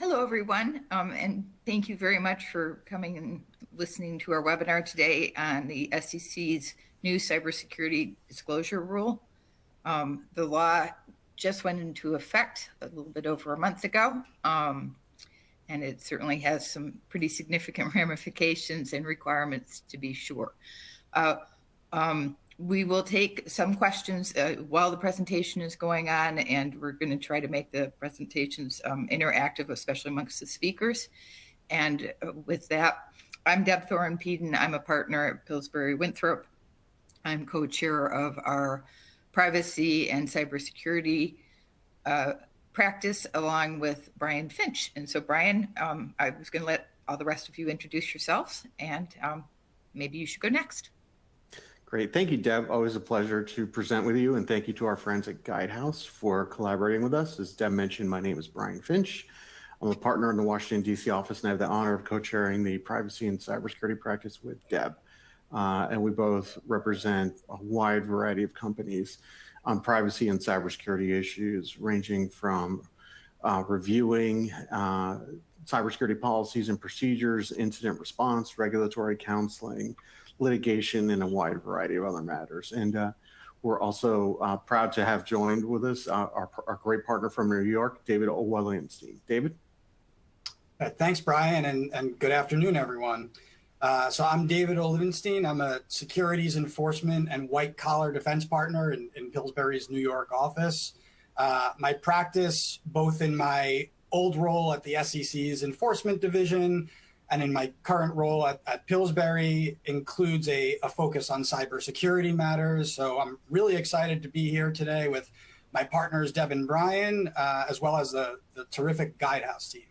Hello, everyone, and thank you very much for coming and listening to our webinar today on the SEC's new cybersecurity disclosure rule. The law just went into effect a little bit over a month ago, and it certainly has some pretty significant ramifications and requirements, to be sure. We will take some questions while the presentation is going on, and we're going to try to make the presentations interactive, especially amongst the speakers. And with that, I'm Deb Thoren-Peden. I'm a partner at Pillsbury Winthrop. I'm co-chair of our privacy and cybersecurity practice, along with Brian Finch. And so, Brian, I was going to let all the rest of you introduce yourselves, and maybe you should go next. Great. Thank you, Deb. Always a pleasure to present with you. And thank you to our friends at Guidehouse for collaborating with us. As Deb mentioned, my name is Brian Finch. I'm a partner in the Washington, D.C. office, and I have the honor of co-chairing the privacy and cybersecurity practice with Deb. And we both represent a wide variety of companies on privacy and cybersecurity issues, ranging from reviewing cybersecurity policies and procedures, incident response, regulatory counseling, litigation, and a wide variety of other matters. And we're also proud to have joined with us our great partner from New York, David Williamstein. David? Thanks, Brian, and good afternoon, everyone. So I'm David Olivenstein. I'm a securities enforcement and white-collar defense partner in Pillsbury's New York office. My practice, both in my old role at the SEC's enforcement division and in my current role at Pillsbury, includes a focus on cybersecurity matters. So I'm really excited to be here today with my partners, Deb and Brian, as well as the terrific Guidehouse team.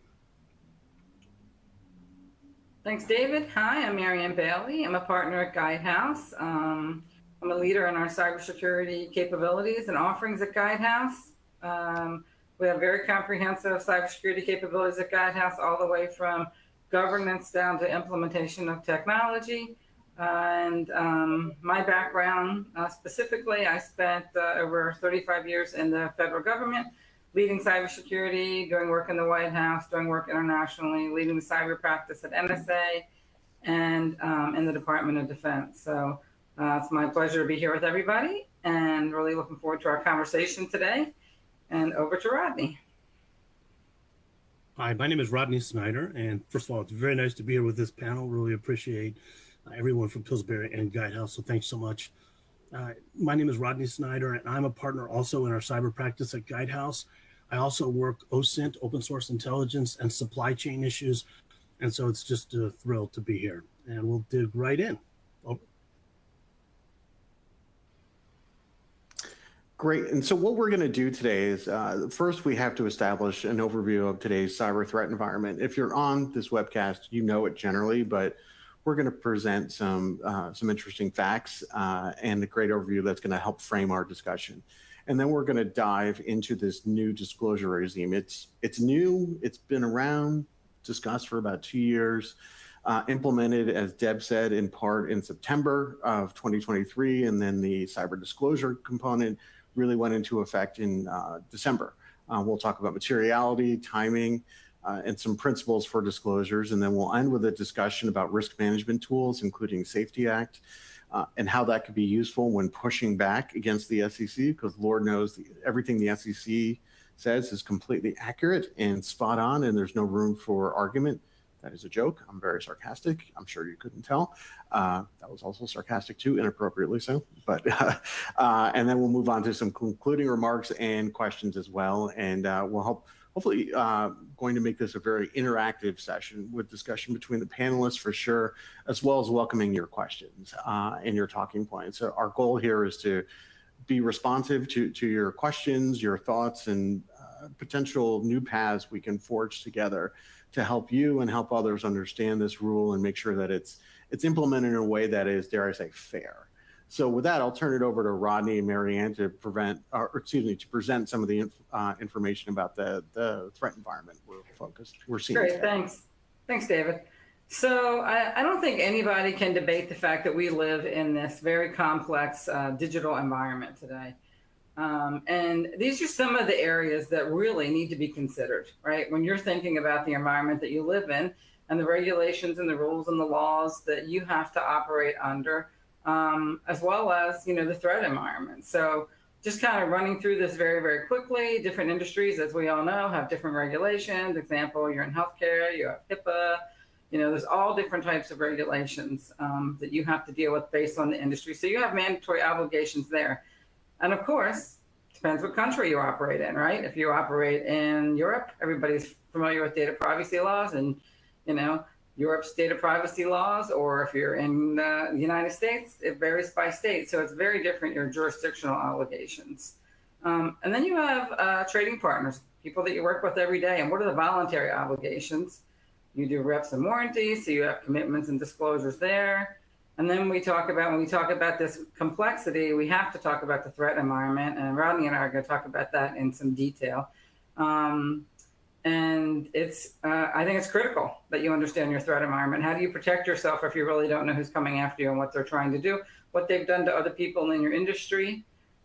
Thanks, David. Hi, I'm Marianne Bailey. I'm a partner at Guidehouse. I'm a leader in our cybersecurity capabilities and offerings at Guidehouse. We have very comprehensive cybersecurity capabilities at Guidehouse, all the way from governance down to implementation of technology. And my background, specifically, I spent over 35 years in the federal government, leading cybersecurity, doing work in the White House, doing work internationally, leading the cyber practice at NSA, and in the Department of Defense. So it's my pleasure to be here with everybody, and really looking forward to our conversation today. And over to Rodney. Hi, my name is Rodney Snyder, and first of all, it's very nice to be here with this panel. Really appreciate everyone from Pillsbury and Guidehouse, so thanks so much. My name is Rodney Snyder, and I'm a partner also in our cyber practice at Guidehouse. I also work OSINT, open source intelligence, and supply chain issues, and so it's just a thrill to be here. And we'll dig right in. Over. Great. And so what we're going to do today is first we have to establish an overview of today's cyber threat environment. If you're on this webcast, you know it generally, but we're going to present some interesting facts and a great overview that's going to help frame our discussion. And then we're going to dive into this new disclosure regime. It's new. It's been around, discussed for about 2 years, implemented, as Deb said, in part in September of 2023, and then the cyber disclosure component really went into effect in December. We'll talk about materiality, timing, and some principles for disclosures, and then we'll end with a discussion about risk management tools, including Safety Act, and how that could be useful when pushing back against the SEC, because Lord knows everything the SEC says is completely accurate and spot on, and there's no room for argument. That is a joke. I'm very sarcastic. I'm sure you couldn't tell. That was also sarcastic too, inappropriately so. But and then we'll move on to some concluding remarks and questions as well, and we'll hopefully going to make this a very interactive session with discussion between the panelists for sure, as well as welcoming your questions and your talking points. So our goal here is to be responsive to your questions, your thoughts, and potential new paths we can forge together to help you and help others understand this rule and make sure that it's implemented in a way that is, dare I say, fair. So with that, I'll turn it over to Rodney and Marianne to present some of the information about the threat environment we're seeing. Great, thanks. Thanks, David. So I don't think anybody can debate the fact that we live in this very complex digital environment today. And these are some of the areas that really need to be considered, right? When you're thinking about the environment that you live in and the regulations and the rules and the laws that you have to operate under, as well as, the threat environment. So just kind of running through this very, very quickly. Different industries, as we all know, have different regulations. Example, you're in healthcare, you have HIPAA, there's all different types of regulations that you have to deal with based on the industry. So you have mandatory obligations there. And of course, depends what country you operate in, right? If you operate in Europe, everybody's familiar with data privacy laws and, Europe's data privacy laws, or if you're in the United States, it varies by state. So it's very different, your jurisdictional obligations. And then you have trading partners, people that you work with every day. And what are the voluntary obligations? You do reps and warranties, so you have commitments and disclosures there. And then when we talk about this complexity, we have to talk about the threat environment. And Rodney and I are going to talk about that in some detail. And I think it's critical that you understand your threat environment. How do you protect yourself if you really don't know who's coming after you and what they're trying to do, what they've done to other people in your industry?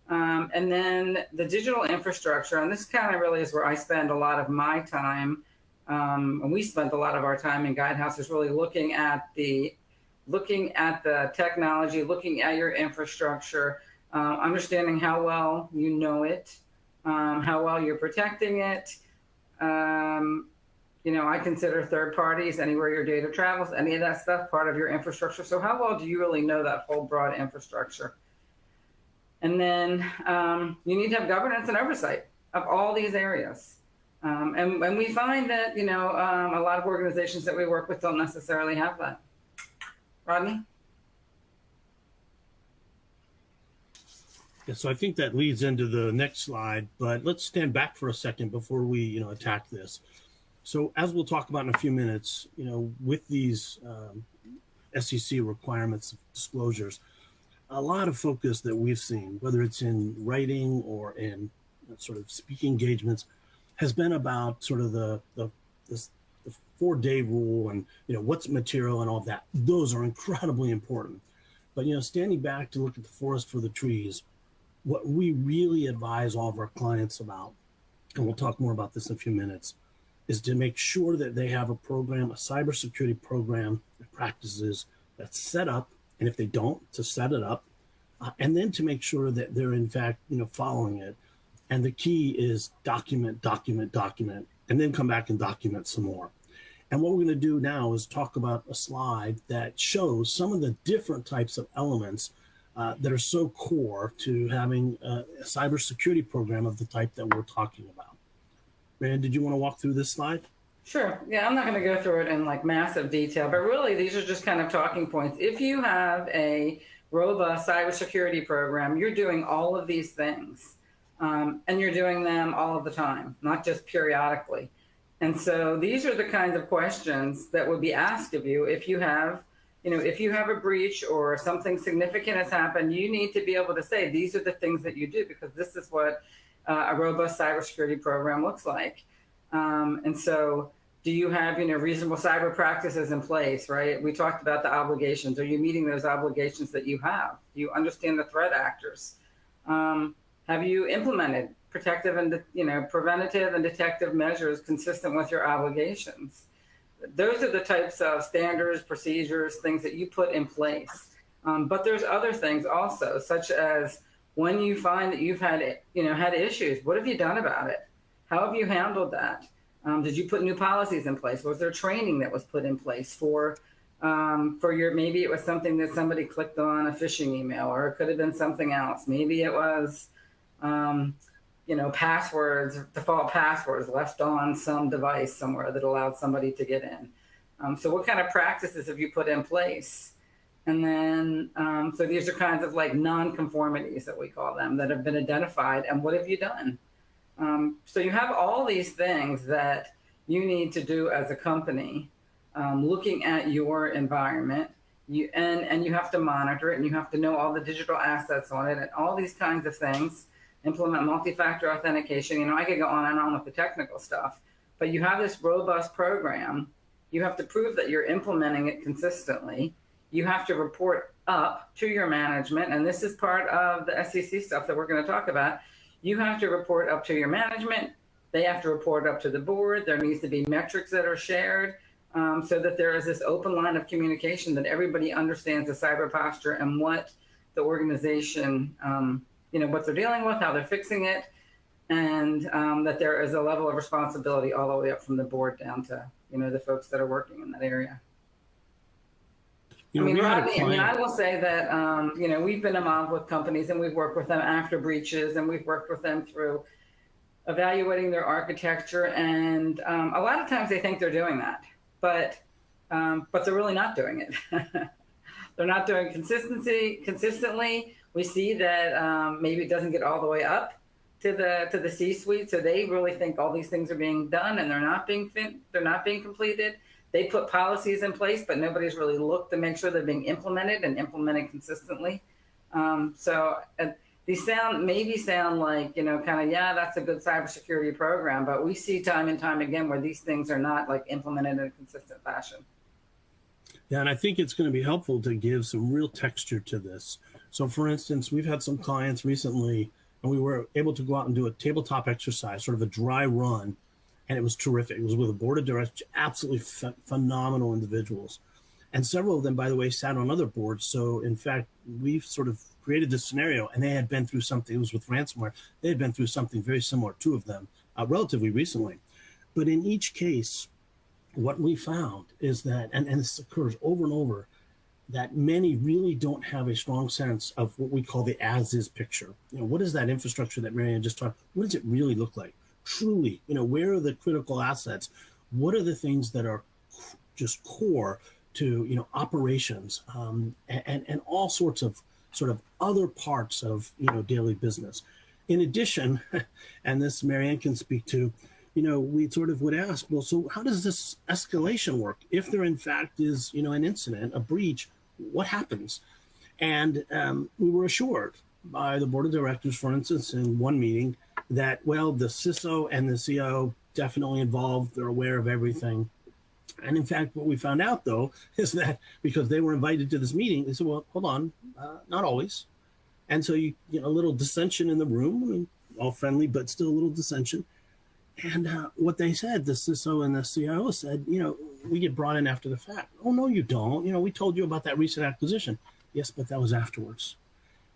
And then the digital infrastructure, and this kind of really is where I spend a lot of my time, and we spend a lot of our time in Guidehouse, is really looking at the technology, looking at your infrastructure, understanding how well you know it, how well you're protecting it. I consider third parties, anywhere your data travels, any of that stuff, part of your infrastructure. So how well do you really know that whole broad infrastructure? And then you need to have governance and oversight of all these areas. And we find that, a lot of organizations that we work with don't necessarily have that. Rodney? Yeah, so I think that leads into the next slide, but let's stand back for a second before we, attack this. So as we'll talk about in a few minutes, with these SEC requirements, disclosures, a lot of focus that we've seen, whether it's in writing or in sort of speaking engagements, has been about sort of the 4-day rule and, what's material and all that. Those are incredibly important. But, standing back to look at the forest for the trees, what we really advise all of our clients about, and we'll talk more about this in a few minutes, is to make sure that they have a program, a cybersecurity program and practices that's set up, and if they don't, to set it up, and then to make sure that they're in fact, following it. And the key is document, and then come back and document some more. And what we're going to do now is talk about a slide that shows some of the different types of elements that are so core to having a cybersecurity program of the type that we're talking about. Rand, did you want to walk through this slide? Sure. Yeah, I'm not going to go through it in massive detail, but really these are just kind of talking points. If you have a robust cybersecurity program, you're doing all of these things, and you're doing them all of the time, not just periodically. And so these are the kinds of questions that would be asked of you if you have a breach or something significant has happened. You need to be able to say, these are the things that you do, because this is what a robust cybersecurity program looks like. And so do you have, reasonable cyber practices in place, right? We talked about the obligations. Are you meeting those obligations that you have? Do you understand the threat actors? Have you implemented protective and, preventative and detective measures consistent with your obligations? Those are the types of standards, procedures, things that you put in place. But there's other things also, such as when you find that you've had issues, what have you done about it? How have you handled that? Did you put new policies in place? Was there training that was put in place for maybe it was something that somebody clicked on, a phishing email, or it could have been something else. Maybe it was, passwords, default passwords left on some device somewhere that allowed somebody to get in. So what kind of practices have you put in place? And then, so these are kinds of non-conformities that we call them that have been identified. And what have you done? So you have all these things that you need to do as a company, looking at your environment, and you have to monitor it, and you have to know all the digital assets on it and all these kinds of things. Implement multi-factor authentication. I could go on and on with the technical stuff, but you have this robust program. You have to prove that you're implementing it consistently. You have to report up to your management, and this is part of the SEC stuff that we're going to talk about. You have to report up to your management. They have to report up to the board. There needs to be metrics that are shared, so that there is this open line of communication that everybody understands the cyber posture and what the organization, what they're dealing with, how they're fixing it, and that there is a level of responsibility all the way up from the board down to, the folks that are working in that area. I will say that, we've been involved with companies and we've worked with them after breaches, and we've worked with them through evaluating their architecture. And a lot of times they think they're doing that, but they're really not doing it. They're not doing consistently. We see that maybe it doesn't get all the way up to the C-suite. So they really think all these things are being done and they're not being completed. They put policies in place, but nobody's really looked to make sure they're being implemented and implemented consistently. These sound like, that's a good cybersecurity program, but we see time and time again where these things are not like implemented in a consistent fashion. Yeah, and I think it's going to be helpful to give some real texture to this. So for instance, we've had some clients recently, and we were able to go out and do a tabletop exercise, sort of a dry run, and it was terrific. It was with a board of directors, absolutely phenomenal individuals. And several of them, by the way, sat on other boards. So in fact, we've sort of created this scenario, and they had been through something. It was with ransomware. They had been through something very similar, two of them, relatively recently. But in each case, what we found is that, and this occurs over and over, that many really don't have a strong sense of what we call the as-is picture. What is that infrastructure that Marianne just talked? What does it really look like? Truly, where are the critical assets? What are the things that are just core to, operations, and all sorts of sort of other parts of, daily business. In addition, and this Marianne can speak to, we sort of would ask, well, so how does this escalation work? If there in fact is, an incident, a breach, what happens? And we were assured by the board of directors, for instance, in one meeting that, well, the CISO and the CIO definitely involved. They're aware of everything. And in fact, what we found out, though, is that because they were invited to this meeting, they said, well, hold on, not always. And so you get a little dissension in the room, I mean, all friendly, but still a little dissension. And what they said, the CISO and the CIO said, we get brought in after the fact. Oh, no, you don't. We told you about that recent acquisition. Yes, but that was afterwards.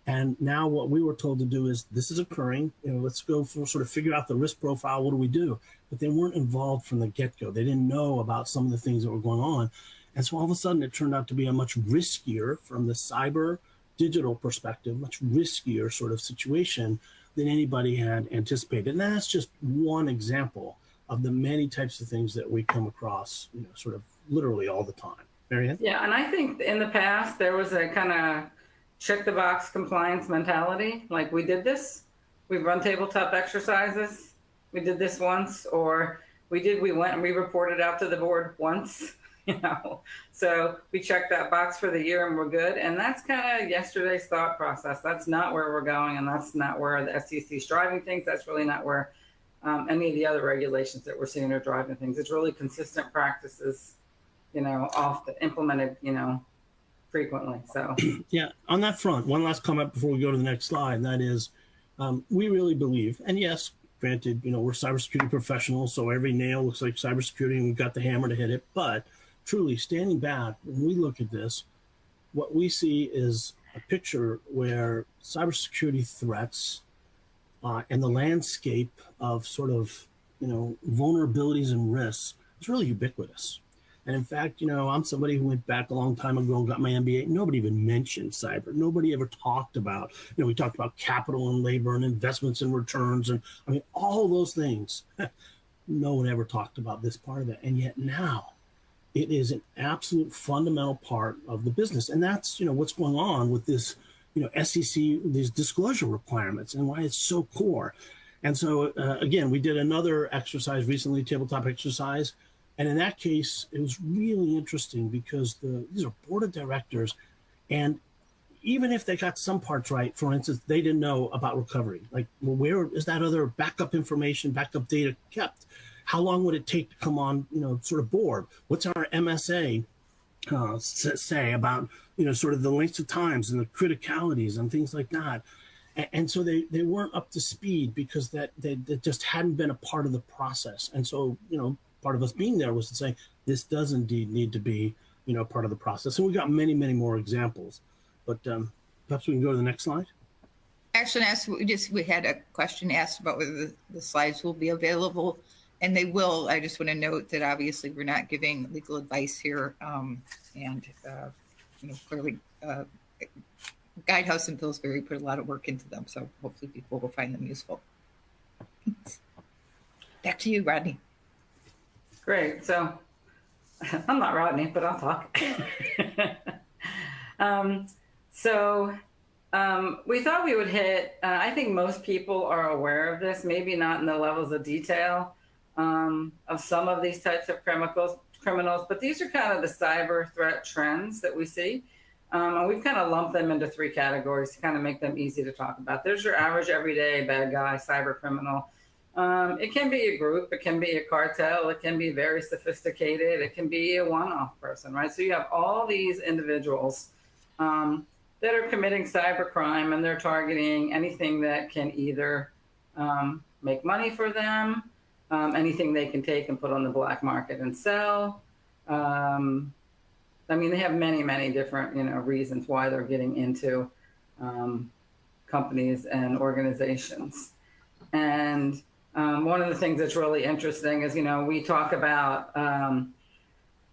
And now what we were told to do is, this is occurring, let's go for sort of figure out the risk profile. What do we do? But they weren't involved from the get-go. They didn't know about some of the things that were going on. And so all of a sudden it turned out to be a much riskier, from the cyber digital perspective, much riskier sort of situation than anybody had anticipated. And that's just one example of the many types of things that we come across, sort of literally all the time. Marianne? Yeah, and I think in the past there was a kind of check the box compliance mentality. Like, we did this, we've run tabletop exercises, we did this once, or we went and we reported out to the board once, So we checked that box for the year and we're good. And that's kind of yesterday's thought process. That's not where we're going, and that's not where the SEC is driving things. That's really not where any of the other regulations that we're seeing are driving things. It's really consistent practices, often implemented, frequently. So yeah, on that front, one last comment before we go to the next slide, and that is, we really believe, and yes, granted, we're cybersecurity professionals, so every nail looks like cybersecurity and we've got the hammer to hit it, but truly standing back, when we look at this, what we see is a picture where cybersecurity threats and the landscape of sort of, vulnerabilities and risks is really ubiquitous. And in fact, I'm somebody who went back a long time ago and got my MBA. Nobody even mentioned cyber. Nobody ever talked about, we talked about capital and labor and investments and returns. And all those things. No one ever talked about this part of it. And yet now it is an absolute fundamental part of the business. And that's, what's going on with this, SEC, these disclosure requirements and why it's so core. And so, again, we did another exercise recently, tabletop exercise. And in that case, it was really interesting because these are board of directors. And even if they got some parts right, for instance, they didn't know about recovery. Like, well, where is that other backup information, backup data kept? How long would it take to come on, sort of board? What's our MSA say about, sort of the lengths of times and the criticalities and things like that? And so they weren't up to speed because that just hadn't been a part of the process. And so, part of us being there was to say, this does indeed need to be, part of the process. And we got many, many more examples. But perhaps we can go to the next slide. Actually, we had a question asked about whether the slides will be available, and they will. I just want to note that obviously we're not giving legal advice here, and clearly Guidehouse and Pillsbury put a lot of work into them, so hopefully people will find them useful. Thanks. Back to you, Rodney. Great. So I'm not Rodney, but I'll talk. We thought we would hit, I think most people are aware of this, maybe not in the levels of detail of some of these types of criminals, but these are kind of the cyber threat trends that we see. And we've kind of lumped them into 3 categories to kind of make them easy to talk about. There's your average everyday bad guy, cyber criminal. It can be a group, it can be a cartel, it can be very sophisticated, it can be a one-off person, right? So you have all these individuals that are committing cybercrime, and they're targeting anything that can either make money for them, anything they can take and put on the black market and sell. They have many, many different, reasons why they're getting into companies and organizations. And one of the things that's really interesting is, we talk about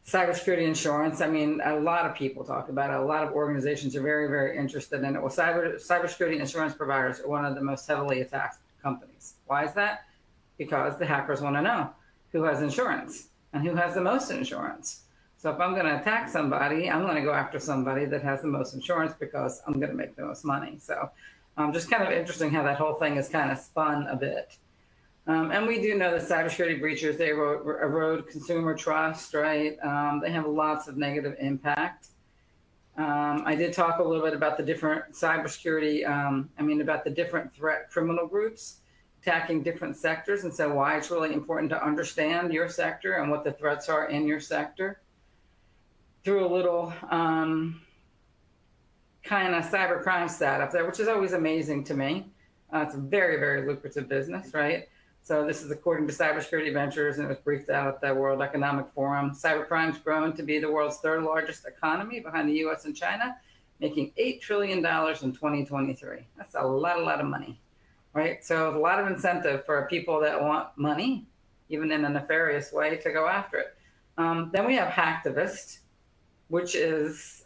cybersecurity insurance. A lot of people talk about it. A lot of organizations are very, very interested in it. Well, cybersecurity insurance providers are one of the most heavily attacked companies. Why is that? Because the hackers want to know who has insurance and who has the most insurance. So if I'm going to attack somebody, I'm going to go after somebody that has the most insurance because I'm going to make the most money. So just kind of interesting how that whole thing is kind of spun a bit. And we do know that cybersecurity breaches, they erode consumer trust, right? They have lots of negative impact. I did talk a little bit about the different cybersecurity, about the different threat criminal groups attacking different sectors, and so why it's really important to understand your sector and what the threats are in your sector. Through a little kind of cybercrime stat up there, which is always amazing to me. It's a very, very lucrative business, right? So this is according to Cybersecurity Ventures, and it was briefed out at the World Economic Forum. Cybercrime's grown to be the world's 3rd largest economy behind the US and China, making $8 trillion in 2023. That's a lot of money, right? So a lot of incentive for people that want money, even in a nefarious way, to go after it. Then we have hacktivist, which is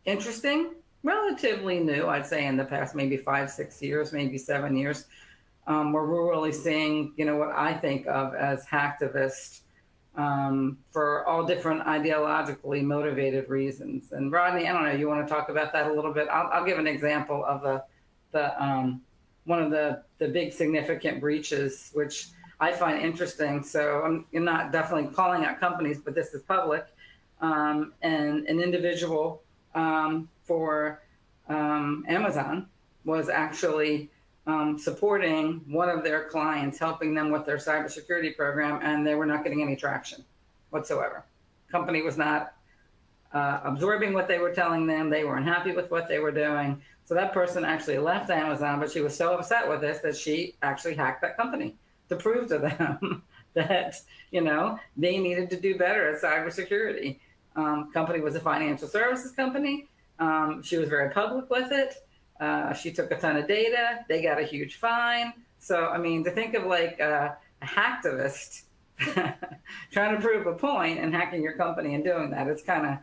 interesting, relatively new, I'd say in the past maybe 5-6 years, maybe 7 years, where we're really seeing, what I think of as hacktivist for all different ideologically motivated reasons. And Rodney, I don't know, you want to talk about that a little bit? I'll give an example of one of the big significant breaches, which I find interesting. So I'm not definitely calling out companies, but this is public. And an individual for Amazon was actually supporting one of their clients, helping them with their cybersecurity program, and they were not getting any traction whatsoever. Company was not absorbing what they were telling them. They weren't happy with what they were doing. So that person actually left Amazon, but she was so upset with this that she actually hacked that company to prove to them that, they needed to do better at cybersecurity. Company was a financial services company. She was very public with it. She took a ton of data. They got a huge fine. So, to think of like a hacktivist trying to prove a point and hacking your company and doing that, it's kind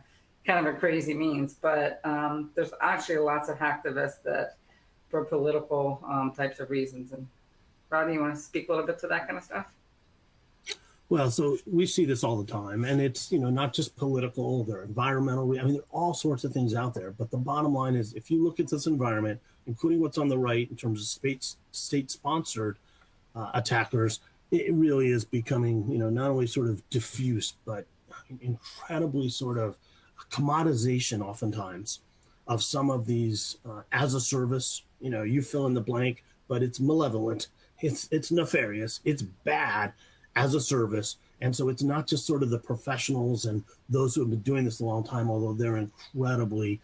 of a crazy means. But there's actually lots of hacktivists that for political types of reasons. And Rodney, you want to speak a little bit to that kind of stuff? Well, so we see this all the time, and it's, not just political, they're environmental. There are all sorts of things out there. But the bottom line is, if you look at this environment, including what's on the right in terms of state-sponsored attackers, it really is becoming, not only sort of diffuse, but incredibly sort of commodization oftentimes of some of these as a service, you fill in the blank, but it's malevolent, it's nefarious, it's bad as a service. And so it's not just sort of the professionals and those who have been doing this a long time, although they're incredibly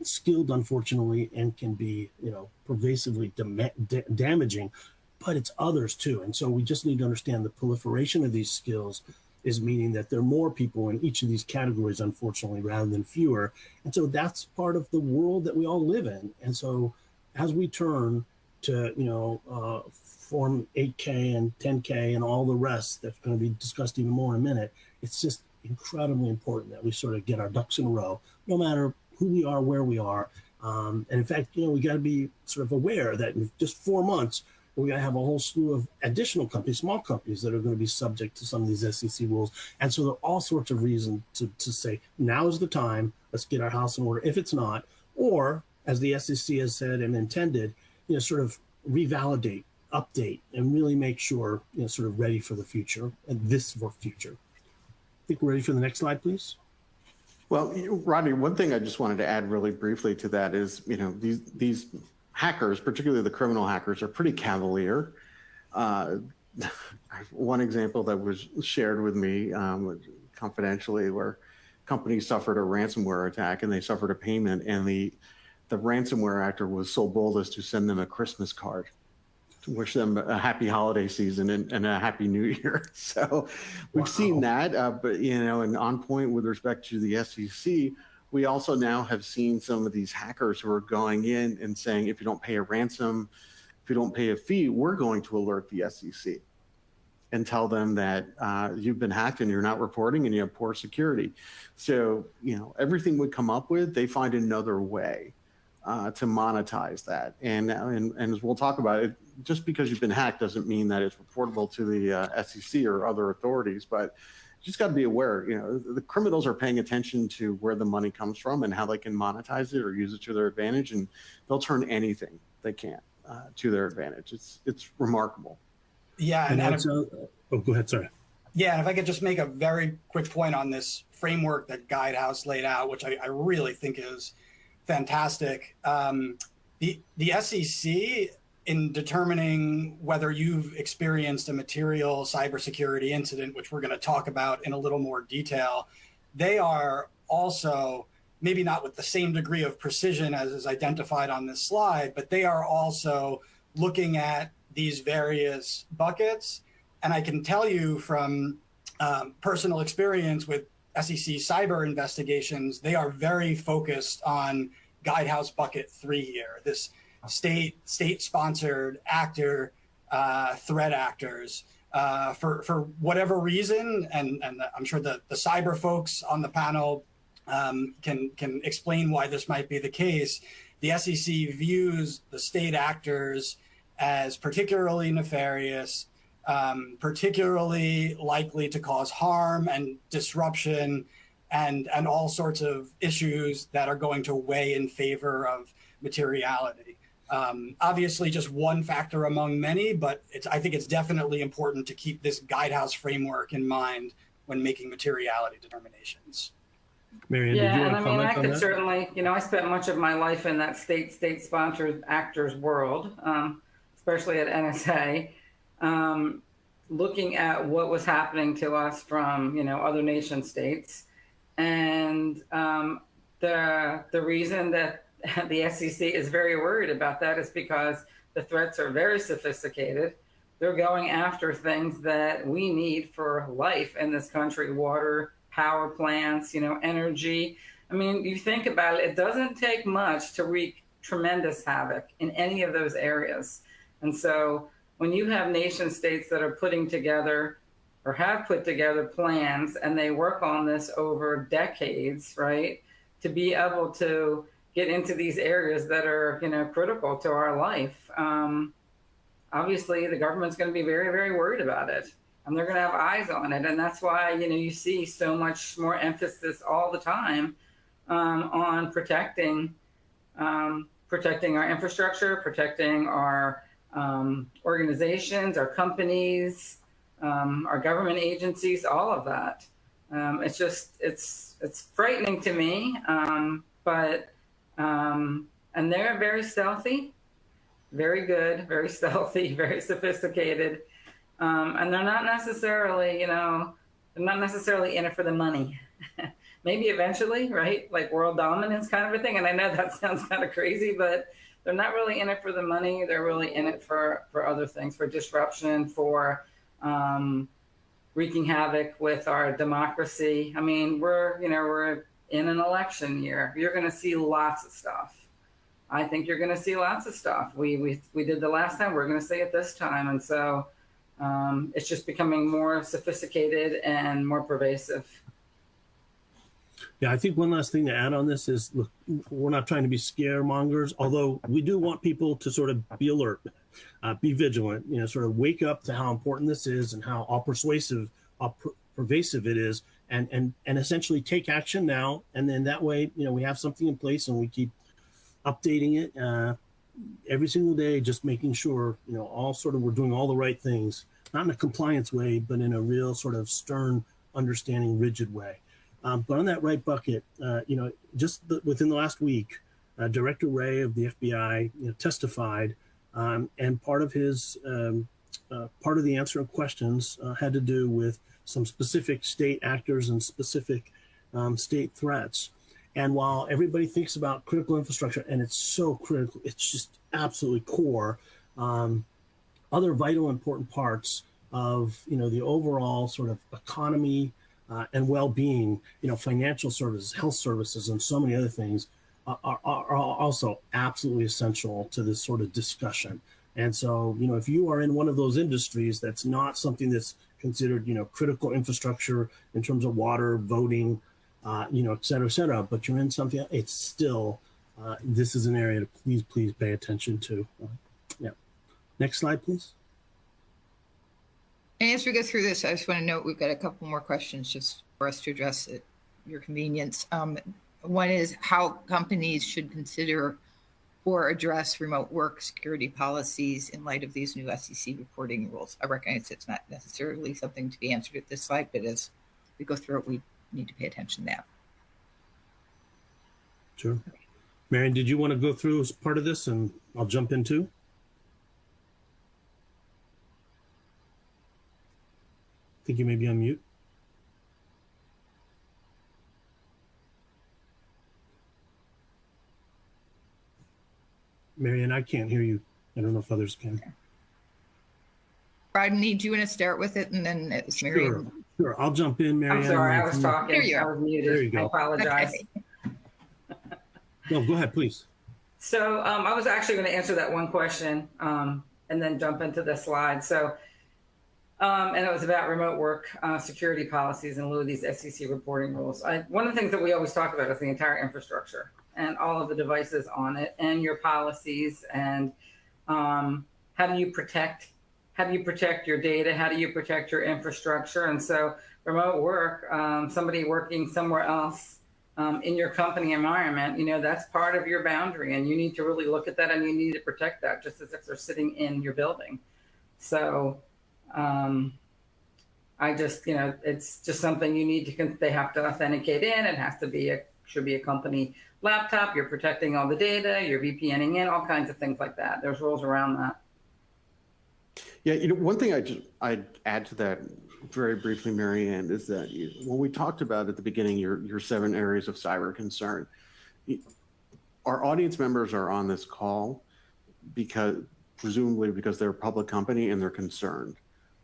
skilled, unfortunately, and can be, pervasively damaging, but it's others too. And so we just need to understand the proliferation of these skills is meaning that there are more people in each of these categories, unfortunately, rather than fewer. And so that's part of the world that we all live in. And so as we turn to, Form 8K and 10K and all the rest that's going to be discussed even more in a minute, it's just incredibly important that we sort of get our ducks in a row, no matter who we are, where we are. And in fact, we got to be sort of aware that in just 4 months, we're going to have a whole slew of additional companies, small companies, that are going to be subject to some of these SEC rules. And so there are all sorts of reasons to say, now is the time, let's get our house in order. If it's not, or as the SEC has said and intended, sort of revalidate, update, and really make sure, sort of ready for the future and this for future. I think we're ready for the next slide, please. Well, Rodney, one thing I just wanted to add really briefly to that is, these hackers, particularly the criminal hackers, are pretty cavalier. One example that was shared with me confidentially, where companies suffered a ransomware attack and they suffered a payment, and the ransomware actor was so bold as to send them a Christmas card to wish them a happy holiday season and a happy new year. So we've seen that, but and on point with respect to the SEC, we also now have seen some of these hackers who are going in and saying, if you don't pay a ransom, if you don't pay a fee, we're going to alert the SEC and tell them that you've been hacked and you're not reporting and you have poor security. So, everything we come up with, they find another way to monetize that. And as we'll talk about it, just because you've been hacked doesn't mean that it's reportable to the SEC or other authorities, but you just got to be aware, the criminals are paying attention to where the money comes from and how they can monetize it or use it to their advantage, and they'll turn anything they can to their advantage. It's remarkable. Yeah. Go ahead, sorry. Yeah, and if I could just make a very quick point on this framework that Guidehouse laid out, which I really think is fantastic. The SEC, in determining whether you've experienced a material cybersecurity incident, which we're going to talk about in a little more detail, they are also, maybe not with the same degree of precision as is identified on this slide, but they are also looking at these various buckets. And I can tell you from personal experience with SEC cyber investigations, they are very focused on Guidehouse bucket 3 here, this state-sponsored actor, threat actors, for whatever reason, and I'm sure the cyber folks on the panel can explain why this might be the case. The SEC views the state actors as particularly nefarious, particularly likely to cause harm and disruption and all sorts of issues that are going to weigh in favor of materiality. Obviously, just one factor among many, but I think it's definitely important to keep this Guidehouse framework in mind when making materiality determinations. Marianne, did you want to comment I on could that? certainly, I spent much of my life in that state-sponsored actors world, especially at NSA, looking at what was happening to us from, other nation states. And the reason that the SEC is very worried about that is because the threats are very sophisticated. They're going after things that we need for life in this country: water, power plants, energy. I mean, you think about it, it doesn't take much to wreak tremendous havoc in any of those areas. And so when you have nation states that are putting together or have put together plans and they work on this over decades, right, to be able to get into these areas that are, critical to our life, obviously the government's going to be very, very worried about it, and they're going to have eyes on it. And that's why, you see so much more emphasis all the time on protecting our infrastructure, protecting our organizations, our companies, our government agencies, all of that. It's frightening to me, and they're very stealthy, very good, very stealthy, very sophisticated, and they're not necessarily, in it for the money. maybe eventually, right? Like world dominance kind of a thing. And I know that sounds kind of crazy, but they're not really in it for the money. They're really in it for other things, for disruption, for wreaking havoc with our democracy. I mean, we're in an election year. You're going to see lots of stuff. I think you're going to see lots of stuff. We did the last time. We're going to see it this time, and so it's just becoming more sophisticated and more pervasive. Yeah, I think one last thing to add on this is, look, we're not trying to be scaremongers, although we do want people to sort of be alert, be vigilant, sort of wake up to how important this is and how all pervasive it is, and essentially take action now. And then that way, we have something in place and we keep updating it every single day, just making sure, we're doing all the right things, not in a compliance way, but in a real sort of stern, understanding, rigid way. But on that right bucket, within the last week, Director Wray of the FBI testified, and part of the answer of questions had to do with some specific state actors and specific state threats. And while everybody thinks about critical infrastructure, and it's so critical, it's just absolutely core, other vital important parts of the overall sort of economy and well-being, financial services, health services, and so many other things are also absolutely essential to this sort of discussion. And so, if you are in one of those industries, that's not something that's considered, critical infrastructure in terms of water, voting, et cetera, but you're in something, it's still, this is an area to please pay attention to. Yeah. Next slide, please. And as we go through this, I just want to note we've got a couple more questions just for us to address at your convenience. One is how companies should consider or address remote work security policies in light of these new SEC reporting rules. I recognize it's not necessarily something to be answered at this slide, but as we go through it, we need to pay attention to that. Sure. Marion, did you want to go through as part of this, and I'll jump in too? I think you may be on mute. Marion, I can't hear you. I don't know if others can. Rodney, do you want to start with it, and then it's Marion? Sure. I'll jump in, Marion. I'm sorry, I was talking. There you I are. was muted. There you go. I apologize. Okay. No, go ahead, please. So I was actually going to answer that one question and then jump into the slide. So, and it was about remote work security policies in lieu of these SEC reporting rules. One of the things that we always talk about is the entire infrastructure and all of the devices on it and your policies and how do you protect your data? How do you protect your infrastructure? And so remote work, somebody working somewhere else in your company environment, that's part of your boundary, and you need to really look at that and you need to protect that just as if they're sitting in your building. So it's just something you need to, they have to authenticate in. It has to should be a company laptop. You're protecting all the data, you're VPNing in, all kinds of things like that. There's rules around that. Yeah, one thing I'd add to that very briefly, Mary Ann, is that when we talked about at the beginning your 7 areas of cyber concern, our audience members are on this call presumably because they're a public company and they're concerned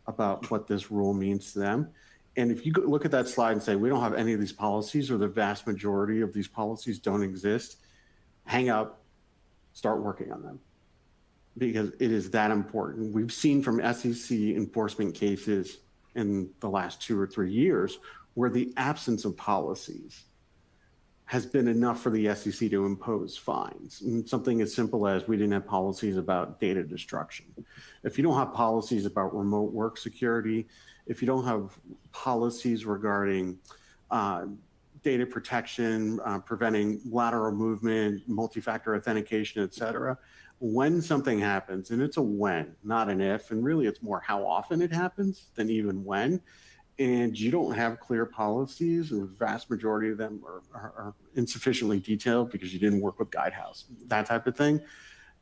about what this rule means to them. And if you look at that slide and say, we don't have any of these policies, or the vast majority of these policies don't exist, hang up, start working on them, because it is that important. We've seen from SEC enforcement cases in the last 2 or 3 years where the absence of policies has been enough for the SEC to impose fines. And something as simple as we didn't have policies about data destruction. If you don't have policies about remote work security, if you don't have policies regarding data protection, preventing lateral movement, multi-factor authentication, et cetera, when something happens, and it's a when, not an if, and really it's more how often it happens than even when, and you don't have clear policies, and the vast majority of them are insufficiently detailed because you didn't work with Guidehouse, that type of thing,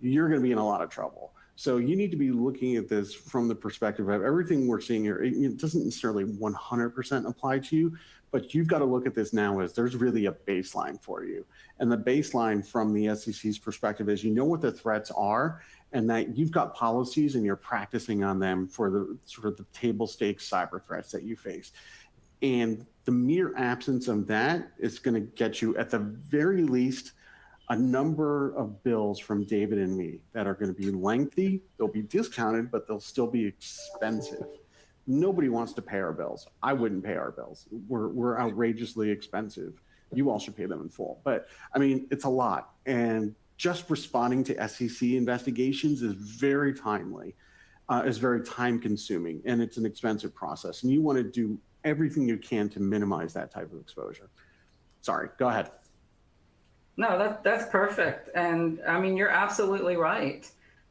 you're going to be in a lot of trouble. So you need to be looking at this from the perspective of everything we're seeing here. It doesn't necessarily 100% apply to you, But you've got to look at this now as there's really a baseline for you. And the baseline from the SEC's perspective is you know what the threats are and that you've got policies and you're practicing on them for the sort of the table stakes cyber threats that you face. And the mere absence of that is going to get you, at the very least, a number of bills from David and me that are going to be lengthy. They'll be discounted, but they'll still be expensive. Nobody wants to pay our bills. I wouldn't pay our bills. We're outrageously expensive. You all should pay them in full. But I mean, it's a lot. And just responding to SEC investigations is very timely, is very time consuming, and it's an expensive process. And you want to do everything you can to minimize that type of exposure. Sorry, go ahead. No, that's perfect. And I mean, you're absolutely right.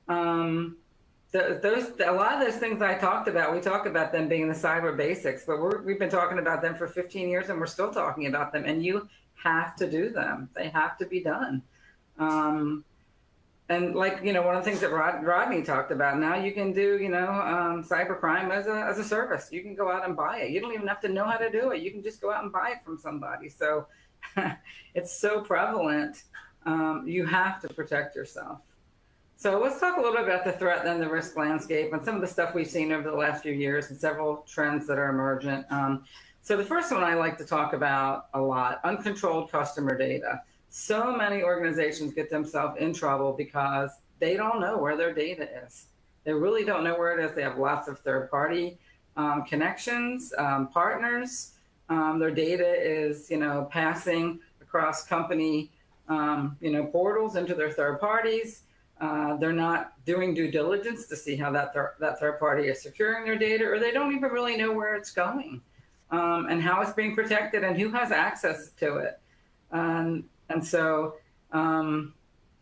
A lot of those things I talked about, we talk about them being the cyber basics, but we've been talking about them for 15 years and we're still talking about them, and you have to do them. They have to be done. And like, you know, one of the things that Rodney talked about, now you can do, you know, cybercrime as a service. You can go out and buy it. You don't even have to know how to do it. You can just go out and buy it from somebody. So it's so prevalent. You have to protect yourself. So let's talk a little bit about the threat and the risk landscape and some of the stuff we've seen over the last few years and several trends that are emergent. So the first one I like to talk about a lot, uncontrolled customer data. So many organizations get themselves in trouble because they don't know where their data is. They really don't know where it is. They have lots of third-party connections, partners. Their data is, you know, passing across company, you know, portals into their third parties. They're not doing due diligence to see how that third party is securing their data, or they don't even really know where it's going and how it's being protected and who has access to it. And so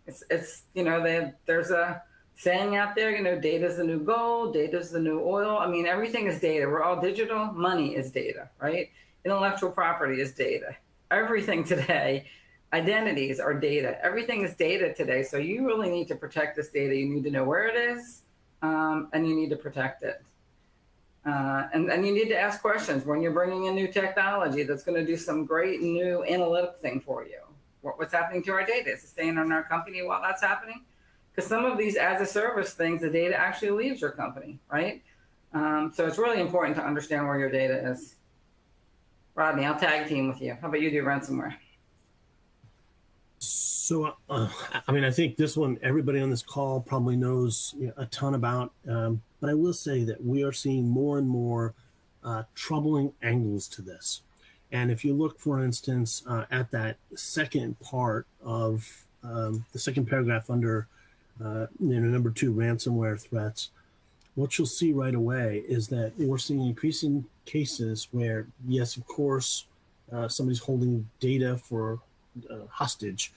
it's you know, there's a saying out there, you know, data's the new gold, data's the new oil. I mean, everything is data. We're all digital. Money is data, right? Intellectual property is data. Everything today, identities are data. Everything is data today. So you really need to protect this data. You need to know where it is, and you need to protect it. And you need to ask questions when you're bringing in new technology that's going to do some great new analytic thing for you. What's happening to our data? Is it staying in our company while that's happening? Because some of these as a service things, the data actually leaves your company, right? So it's really important to understand where your data is. Rodney, I'll tag team with you. How about you do ransomware? So, I mean, I think this one, everybody on this call probably knows a ton about, but I will say that we are seeing more and more troubling angles to this. And if you look, for instance, at that second part of the second paragraph under number 2, ransomware threats, what you'll see right away is that we're seeing increasing cases where, yes, of course, somebody's holding data for hostage,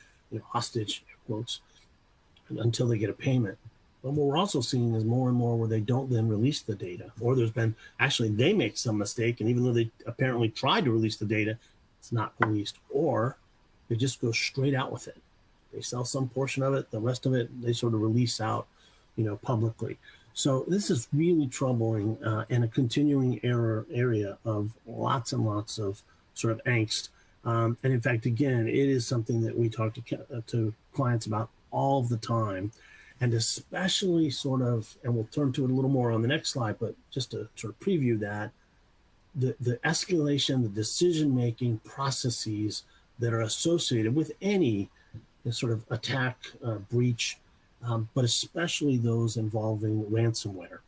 hostage quotes, until they get a payment. But what we're also seeing is more and more where they don't then release the data, or there's been actually they make some mistake, and even though they apparently tried to release the data, it's not released, or they just go straight out with it. They sell some portion of it, the rest of it they sort of release out, publicly. So this is really troubling and a continuing area of lots and lots of sort of angst. And in fact, again, it is something that we talk to clients about all the time, and especially sort of, and we'll turn to it a little more on the next slide, but just to sort of preview that, the escalation, the decision-making processes that are associated with any sort of attack, breach, but especially those involving ransomware.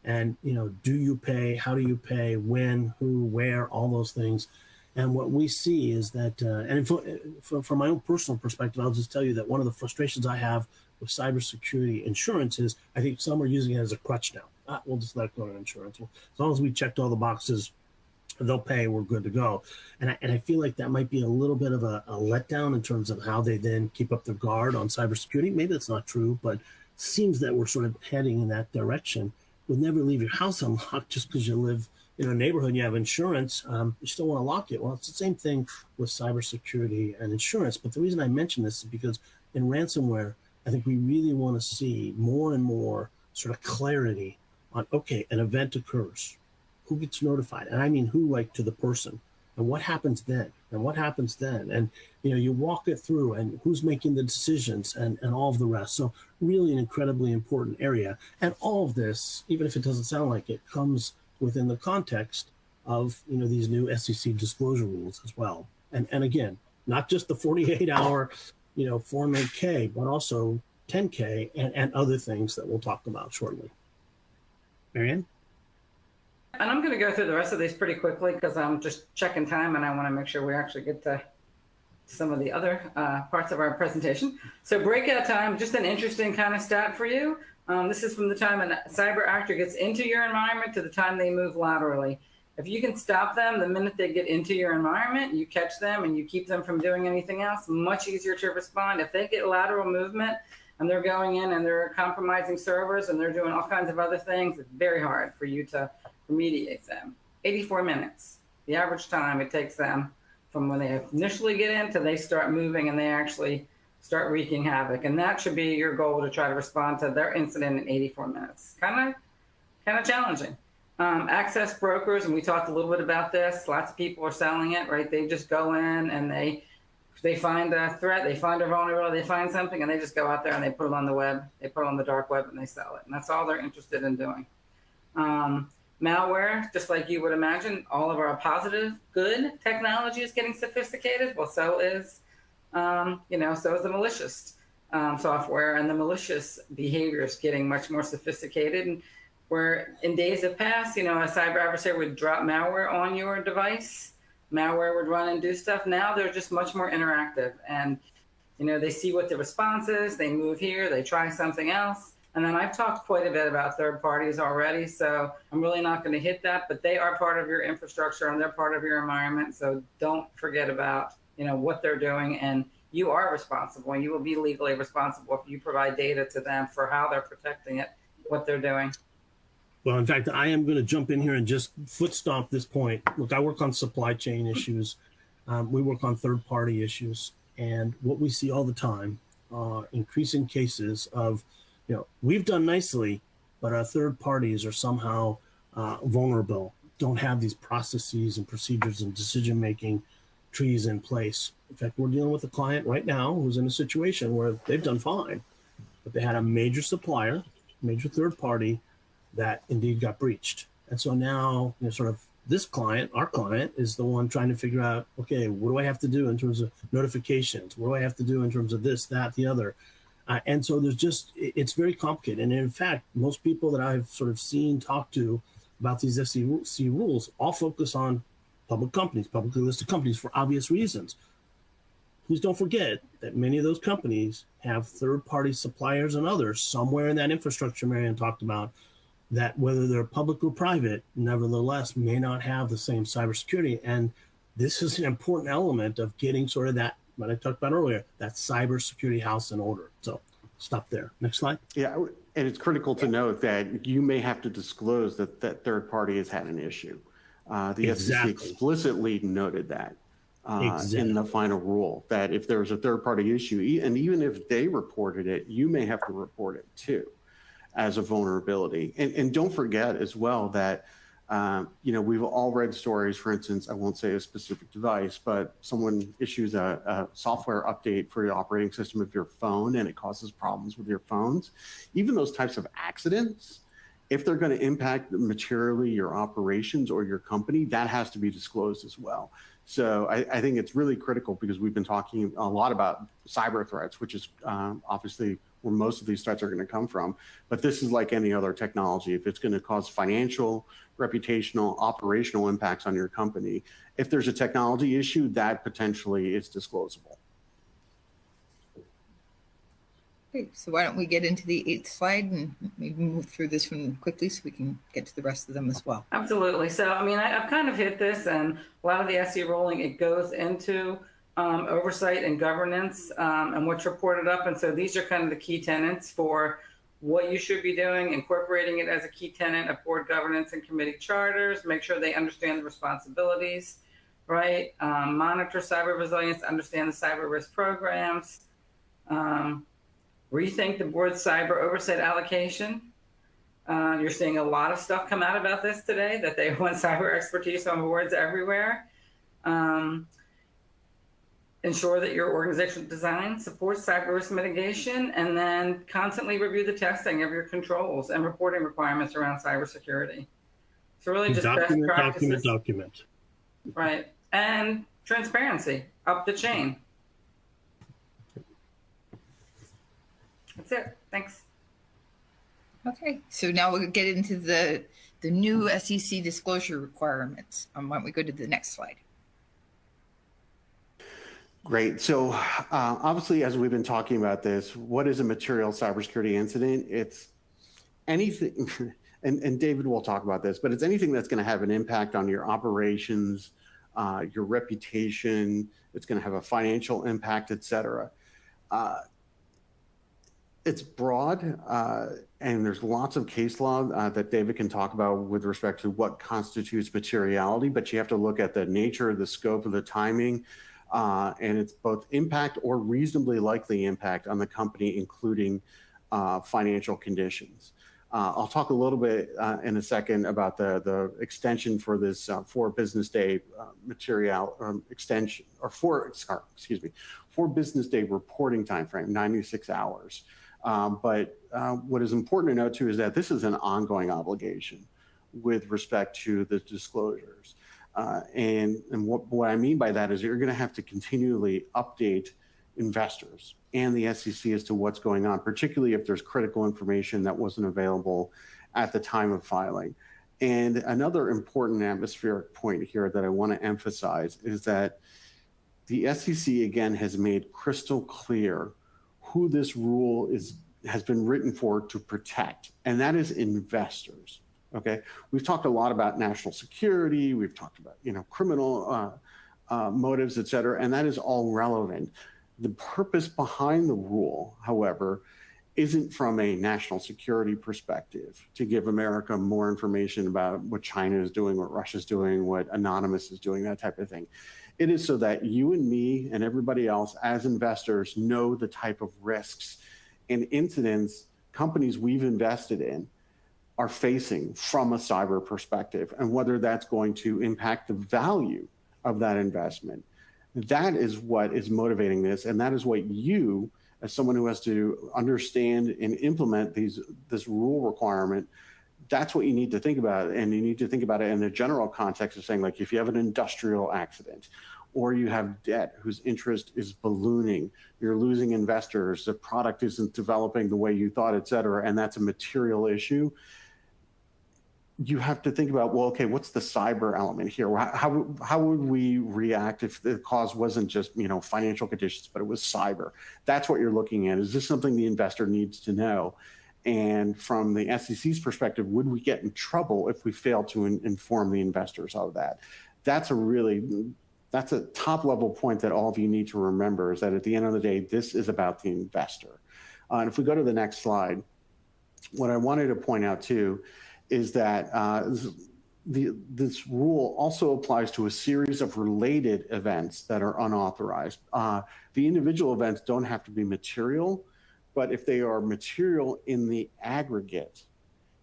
And, do you pay, how do you pay, when, who, where, all those things. And what we see is that, and from my own personal perspective, I'll just tell you that one of the frustrations I have with cybersecurity insurance is I think some are using it as a crutch now. We'll just let it go to insurance. Well, as long as we checked all the boxes, they'll pay, we're good to go. And I feel like that might be a little bit of a letdown in terms of how they then keep up their guard on cybersecurity. Maybe that's not true, but it seems that we're sort of heading in that direction. You'll never leave your house unlocked just because you live in a neighborhood and you have insurance. You still want to lock it. Well, it's the same thing with cybersecurity and insurance. But the reason I mention this is because in ransomware, I think we really want to see more and more sort of clarity on, okay, an event occurs. Who gets notified? And I mean who, like to the person. And what happens then? And what happens then? And you walk it through, and who's making the decisions, and all of the rest. So really an incredibly important area. And all of this, even if it doesn't sound like it, comes within the context of these new SEC disclosure rules as well. And again, not just the 48-hour Form 8K, but also 10K and other things that we'll talk about shortly. Marianne? And I'm going to go through the rest of these pretty quickly because I'm just checking time and I want to make sure we actually get to some of the other parts of our presentation. So breakout time, just an interesting kind of stat for you. This is from the time a cyber actor gets into your environment to the time they move laterally. If you can stop them the minute they get into your environment, you catch them and you keep them from doing anything else, much easier to respond. If they get lateral movement and they're going in and they're compromising servers and they're doing all kinds of other things, it's very hard for you to remediate them. 84 minutes, the average time it takes them from when they initially get in to they start moving and they actually start wreaking havoc. And that should be your goal, to try to respond to their incident in 84 minutes. Kind of challenging. Access brokers, and we talked a little bit about this. Lots of people are selling it, right? They just go in and they find a threat, they find a vulnerability, they find something, and they just go out there and they put it on the web, they put it on the dark web, and they sell it. And that's all they're interested in doing. Malware, just like you would imagine, all of our positive, good technology is getting sophisticated. Well, so is, so is the malicious software, and the malicious behavior is getting much more sophisticated. And where in days of past, a cyber adversary would drop malware on your device, malware would run and do stuff. Now they're just much more interactive, and they see what the response is, they move here, they try something else. And then I've talked quite a bit about third parties already, so I'm really not going to hit that, but they are part of your infrastructure and they're part of your environment. So don't forget about, what they're doing, and you are responsible, and you will be legally responsible if you provide data to them for how they're protecting it, what they're doing. Well, in fact, I am going to jump in here and just foot stomp this point. Look, I work on supply chain issues. We work on third-party issues. And what we see all the time are increasing cases of, we've done nicely, but our third parties are somehow vulnerable, don't have these processes and procedures and decision-making trees in place. In fact, we're dealing with a client right now who's in a situation where they've done fine, but they had a major supplier, major third party, that indeed got breached. And so now, sort of this client, our client, is the one trying to figure out, okay, what do I have to do in terms of notifications? What do I have to do in terms of this, that, the other? And so it's very complicated. And in fact, most people that I've sort of seen, talk to about these SEC rules all focus on public companies, publicly listed companies, for obvious reasons. Please don't forget that many of those companies have third-party suppliers and others somewhere in that infrastructure Marianne talked about, that whether they're public or private, nevertheless may not have the same cybersecurity. And this is an important element of getting sort of that, what I talked about earlier, that cybersecurity house in order. So stop there. Next slide. Yeah, and it's critical to note that you may have to disclose that that third party has had an issue. The SEC explicitly noted that in the final rule, that if there's a third party issue, and even if they reported it, you may have to report it too as a vulnerability. And don't forget as well that, we've all read stories, for instance, I won't say a specific device, but someone issues a software update for the operating system of your phone and it causes problems with your phones. Even those types of accidents, if they're going to impact materially your operations or your company, that has to be disclosed as well. So I think it's really critical, because we've been talking a lot about cyber threats, which is obviously where most of these threats are going to come from. But this is like any other technology. If it's going to cause financial, reputational, operational impacts on your company, if there's a technology issue, that potentially is disclosable. Okay, so why don't we get into the 8th slide and maybe move through this one quickly so we can get to the rest of them as well. Absolutely. So, I've kind of hit this, and a lot of the SE ruling, it goes into oversight and governance and what's reported up. And so these are kind of the key tenets for what you should be doing, incorporating it as a key tenet of board governance and committee charters, make sure they understand the responsibilities, right? Monitor cyber resilience, understand the cyber risk programs, rethink the board's cyber oversight allocation. You're seeing a lot of stuff come out about this today, that they want cyber expertise on boards everywhere. Ensure that your organizational design supports cyber risk mitigation, and then constantly review the testing of your controls and reporting requirements around cybersecurity. So really just best practices. Document. Right. And transparency up the chain. That's it. Thanks. Okay, so now we'll get into the new SEC disclosure requirements. Why don't we go to the next slide? Great. So obviously, as we've been talking about this, what is a material cybersecurity incident? It's anything, and David will talk about this, but it's anything that's going to have an impact on your operations, your reputation. It's going to have a financial impact, et cetera. It's broad, and there's lots of case law that David can talk about with respect to what constitutes materiality, but you have to look at the nature, the scope of the timing, and it's both impact or reasonably likely impact on the company, including financial conditions. I'll talk a little bit in a second about the extension for this 4 business day material extension, or 4 business day reporting time frame, 96 hours. But what is important to note too is that this is an ongoing obligation with respect to the disclosures. And what I mean by that is you're going to have to continually update investors and the SEC as to what's going on, particularly if there's critical information that wasn't available at the time of filing. And another important atmospheric point here that I want to emphasize is that the SEC, again, has made crystal clear who this rule has been written for to protect, and that is investors. Okay, we've talked a lot about national security. We've talked about criminal motives, et cetera, and that is all relevant. The purpose behind the rule, however, isn't from a national security perspective to give America more information about what China is doing, what Russia is doing, what Anonymous is doing, that type of thing. It is so that you and me and everybody else as investors know the type of risks and incidents companies we've invested in are facing from a cyber perspective, and whether that's going to impact the value of that investment. That is what is motivating this, and that is what you, as someone who has to understand and implement this rule requirement, that's what you need to think about. And you need to think about it in the general context of saying, like, if you have an industrial accident, or you have debt whose interest is ballooning, you're losing investors, the product isn't developing the way you thought, et cetera, and that's a material issue, you have to think about, well, okay, what's the cyber element here? How would we react if the cause wasn't just financial conditions, but it was cyber? That's what you're looking at. Is this something the investor needs to know? And from the SEC's perspective, would we get in trouble if we fail to inform the investors of that? That's a top level point that all of you need to remember, is that at the end of the day, this is about the investor. And if we go to the next slide, what I wanted to point out too is that this rule also applies to a series of related events that are unauthorized. The individual events don't have to be material, but if they are material in the aggregate,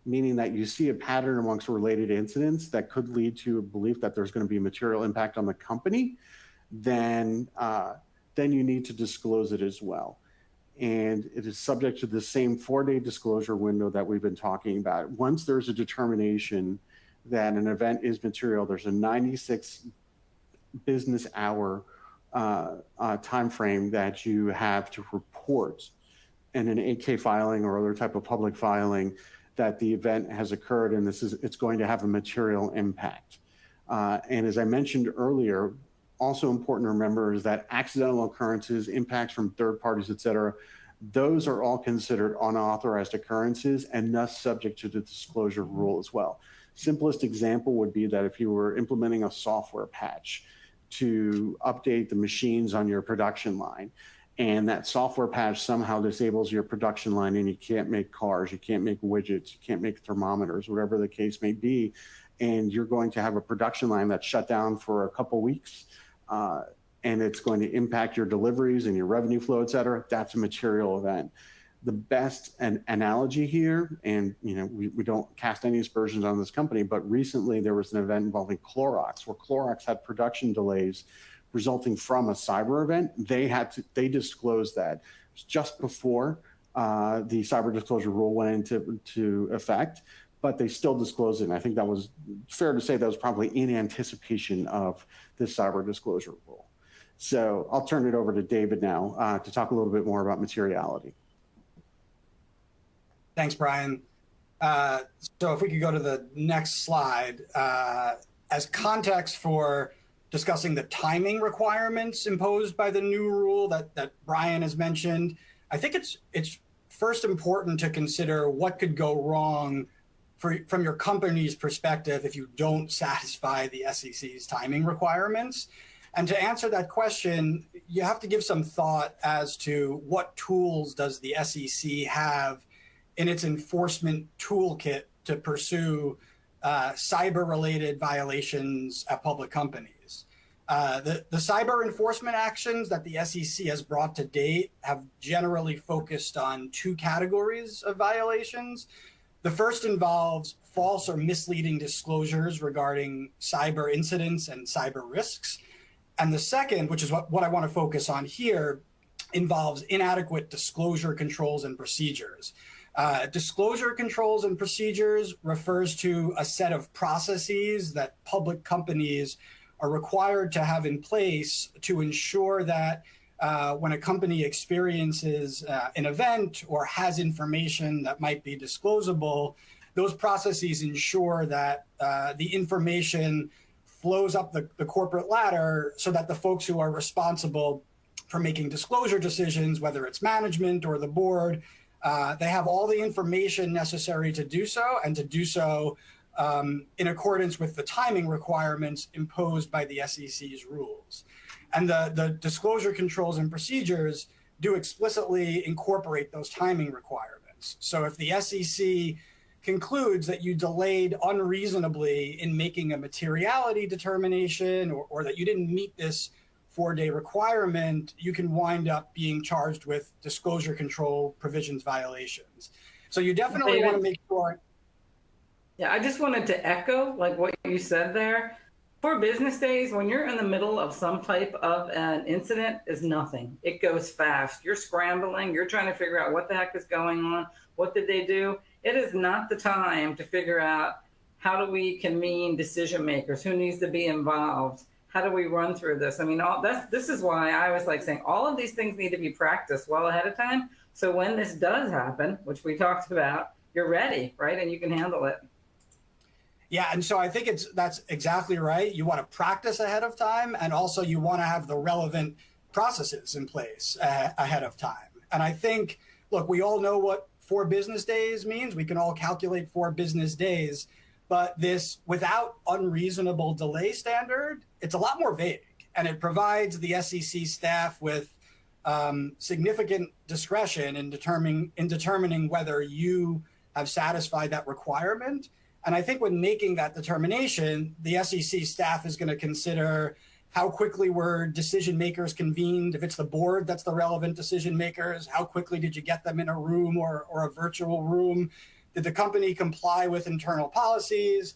meaning that you see a pattern amongst related incidents that could lead to a belief that there's going to be material impact on the company, then you need to disclose it as well. And it is subject to the same 4-day disclosure window that we've been talking about. Once there's a determination that an event is material, there's a 96 business hour time frame that you have to report in an 8K filing or other type of public filing that the event has occurred, and it's going to have a material impact. And as I mentioned earlier, also important to remember is that accidental occurrences, impacts from third parties, et cetera, those are all considered unauthorized occurrences and thus subject to the disclosure rule as well. Simplest example would be that if you were implementing a software patch to update the machines on your production line, and that software patch somehow disables your production line and you can't make cars, you can't make widgets, you can't make thermometers, whatever the case may be, and you're going to have a production line that's shut down for a couple weeks, and it's going to impact your deliveries and your revenue flow, et cetera, that's a material event. The best analogy here, and we don't cast any aspersions on this company, but recently there was an event involving Clorox, where Clorox had production delays resulting from a cyber event. They disclosed that just before the cyber disclosure rule went into effect, but they still disclosed it. And I think that was fair to say that was probably in anticipation of this cyber disclosure rule. So I'll turn it over to David now to talk a little bit more about materiality. Thanks, Brian. So if we could go to the next slide, as context for discussing the timing requirements imposed by the new rule that Brian has mentioned, I think it's first important to consider what could go wrong from your company's perspective if you don't satisfy the SEC's timing requirements. And to answer that question, you have to give some thought as to what tools does the SEC have in its enforcement toolkit to pursue cyber-related violations at public companies. The cyber enforcement actions that the SEC has brought to date have generally focused on two categories of violations. The first involves false or misleading disclosures regarding cyber incidents and cyber risks. And the second, which is what I want to focus on here, involves inadequate disclosure controls and procedures. Disclosure controls and procedures refers to a set of processes that public companies are required to have in place to ensure that when a company experiences an event or has information that might be disclosable, those processes ensure that the information flows up the corporate ladder so that the folks who are responsible for making disclosure decisions, whether it's management or the board, they have all the information necessary to do so, and to do so in accordance with the timing requirements imposed by the SEC's rules. And the disclosure controls and procedures do explicitly incorporate those timing requirements. So if the SEC concludes that you delayed unreasonably in making a materiality determination, or that you didn't meet this 4-day requirement, you can wind up being charged with disclosure control provisions violations. So you definitely want to make sure. Yeah, I just wanted to echo like what you said there. For business days, when you're in the middle of some type of an incident, is nothing. It goes fast. You're scrambling. You're trying to figure out what the heck is going on. What did they do? It is not the time to figure out how do we convene decision makers, who needs to be involved, how do we run through this? I mean, this is why I was like saying all of these things need to be practiced well ahead of time. So when this does happen, which we talked about, you're ready, right? And you can handle it. Yeah, and so I think that's exactly right. You want to practice ahead of time, and also you want to have the relevant processes in place ahead of time. And I think, look, we all know what 4 business days means. We can all calculate 4 business days, but this without unreasonable delay standard, it's a lot more vague, and it provides the SEC staff with significant discretion in determining whether you have satisfied that requirement. And I think when making that determination, the SEC staff is going to consider how quickly were decision makers convened. If it's the board that's the relevant decision makers, how quickly did you get them in a room or a virtual room? Did the company comply with internal policies?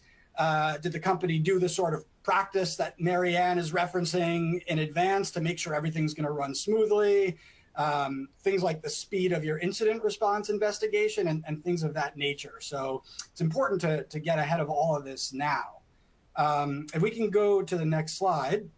Did the company do the sort of practice that Marianne is referencing in advance to make sure everything's going to run smoothly? Things like the speed of your incident response investigation and things of that nature. So it's important to get ahead of all of this now. If we can go to the next slide.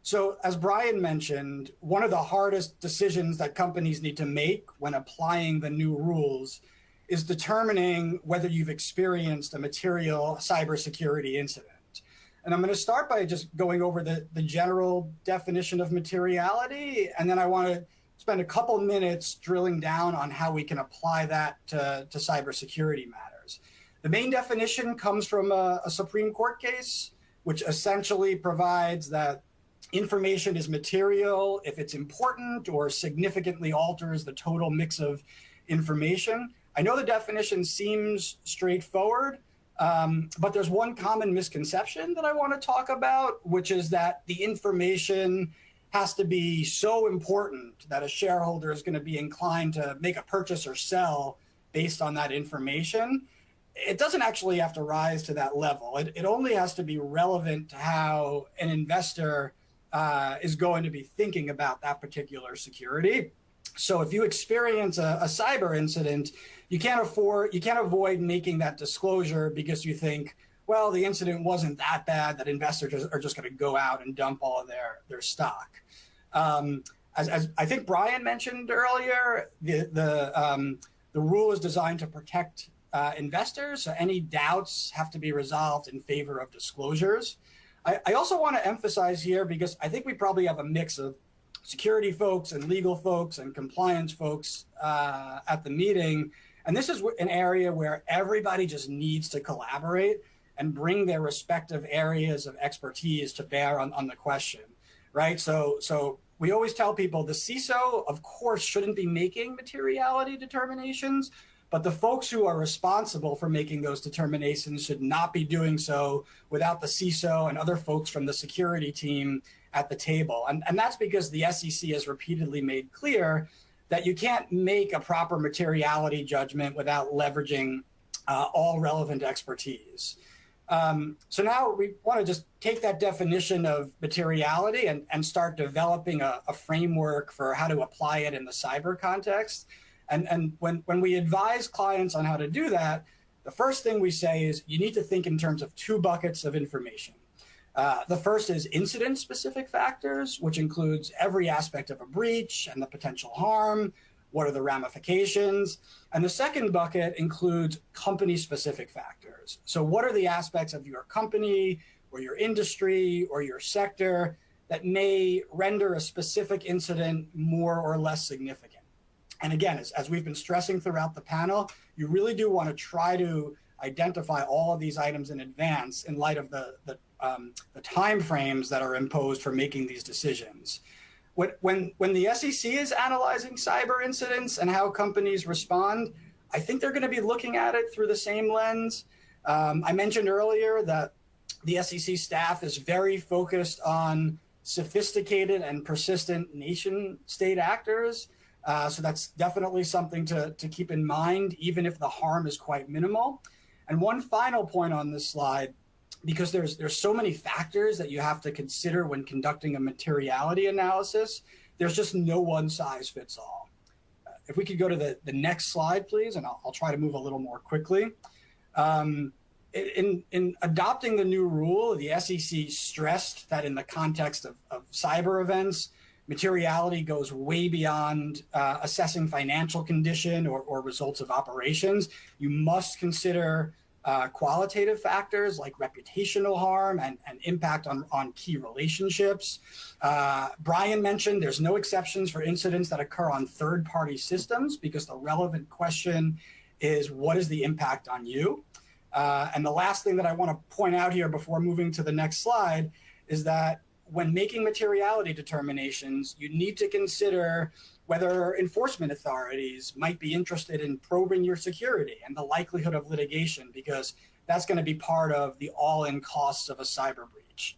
So as Brian mentioned, one of the hardest decisions that companies need to make when applying the new rules is determining whether you've experienced a material cybersecurity incident. And I'm going to start by just going over the general definition of materiality, and then I want to spend a couple minutes drilling down on how we can apply that to cybersecurity matters. The main definition comes from a Supreme Court case, which essentially provides that information is material if it's important or significantly alters the total mix of information. I know the definition seems straightforward, but there's one common misconception that I want to talk about, which is that the information has to be so important that a shareholder is going to be inclined to make a purchase or sell based on that information. It doesn't actually have to rise to that level. It only has to be relevant to how an investor is going to be thinking about that particular security. So if you experience a cyber incident, you can't avoid making that disclosure because you think, well, the incident wasn't that bad that investors are just going to go out and dump all of their stock. As I think Brian mentioned earlier, the rule is designed to protect investors, so any doubts have to be resolved in favor of disclosures. I also want to emphasize here, because I think we probably have a mix of security folks and legal folks and compliance folks at the meeting, and this is an area where everybody just needs to collaborate and bring their respective areas of expertise to bear on the question, right? So we always tell people the CISO, of course, shouldn't be making materiality determinations, but the folks who are responsible for making those determinations should not be doing so without the CISO and other folks from the security team at the table. And that's because the SEC has repeatedly made clear that you can't make a proper materiality judgment without leveraging all relevant expertise. So now we want to just take that definition of materiality and start developing a framework for how to apply it in the cyber context. And when we advise clients on how to do that, the first thing we say is you need to think in terms of two buckets of information. The first is incident-specific factors, which includes every aspect of a breach and the potential harm. What are the ramifications? And the second bucket includes company-specific factors. So what are the aspects of your company or your industry or your sector that may render a specific incident more or less significant? And again, as we've been stressing throughout the panel, you really do want to try to identify all of these items in advance in light of the time frames that are imposed for making these decisions. When the SEC is analyzing cyber incidents and how companies respond, I think they're going to be looking at it through the same lens. I mentioned earlier that the SEC staff is very focused on sophisticated and persistent nation state actors. So that's definitely something to keep in mind, even if the harm is quite minimal. And one final point on this slide, because there's so many factors that you have to consider when conducting a materiality analysis, there's just no one size fits all. If we could go to the next slide, please, and I'll try to move a little more quickly. In adopting the new rule, the SEC stressed that in the context of cyber events, materiality goes way beyond assessing financial condition or results of operations. You must consider qualitative factors like reputational harm and impact on key relationships. Brian mentioned there's no exceptions for incidents that occur on third-party systems because the relevant question is, what is the impact on you? And the last thing that I want to point out here before moving to the next slide is that when making materiality determinations, you need to consider whether enforcement authorities might be interested in probing your security and the likelihood of litigation, because that's going to be part of the all-in costs of a cyber breach.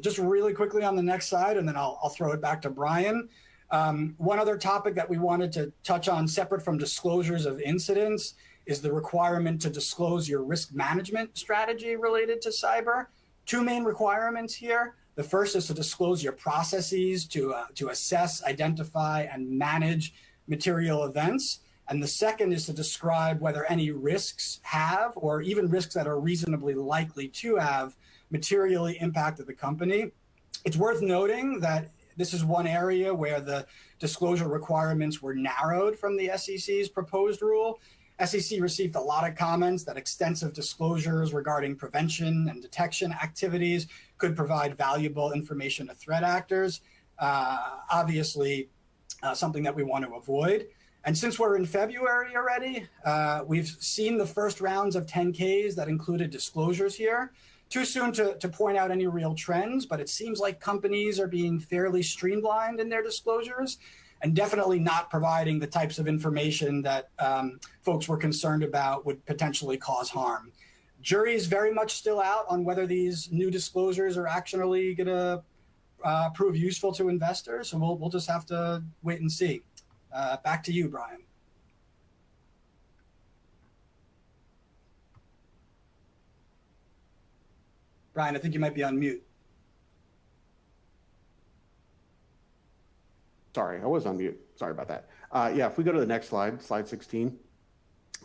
Just really quickly on the next slide, and then I'll throw it back to Brian. One other topic that we wanted to touch on separate from disclosures of incidents is the requirement to disclose your risk management strategy related to cyber. Two main requirements here. The first is to disclose your processes to assess, identify, and manage material events. And the second is to describe whether any risks have, or even risks that are reasonably likely to have, materially impacted the company. It's worth noting that this is one area where the disclosure requirements were narrowed from the SEC's proposed rule. SEC received a lot of comments that extensive disclosures regarding prevention and detection activities could provide valuable information to threat actors. Obviously, something that we want to avoid. And since we're in February already, we've seen the first rounds of 10Ks that included disclosures here. Too soon to point out any real trends, but it seems like companies are being fairly streamlined in their disclosures, and definitely not providing the types of information that folks were concerned about would potentially cause harm. Jury is very much still out on whether these new disclosures are actually going to prove useful to investors. So we'll just have to wait and see. Back to you, Brian. Brian, I think you might be on mute. Sorry, I was on mute. Sorry about that. Yeah, if we go to the next slide, slide 16.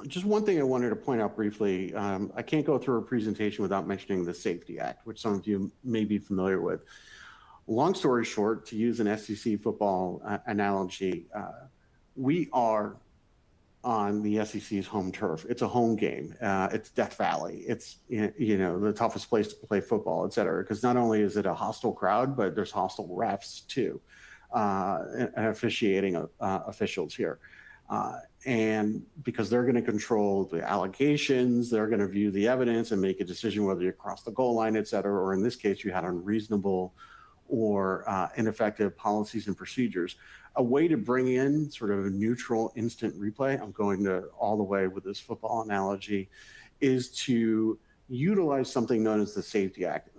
Just one thing I wanted to point out briefly. I can't go through a presentation without mentioning the Safety Act, which some of you may be familiar with. Long story short, to use an SEC football analogy, we are on the SEC's home turf. It's a home game. It's Death Valley. It's, you know, the toughest place to play football, et cetera, because not only is it a hostile crowd, but there's hostile refs too, and officiating officials here. And because they're going to control the allegations, they're going to view the evidence and make a decision whether you cross the goal line, et cetera, or in this case, you had unreasonable or ineffective policies and procedures. A way to bring in sort of a neutral instant replay, I'm going to all the way with this football analogy, is to utilize something known as the Safety Act.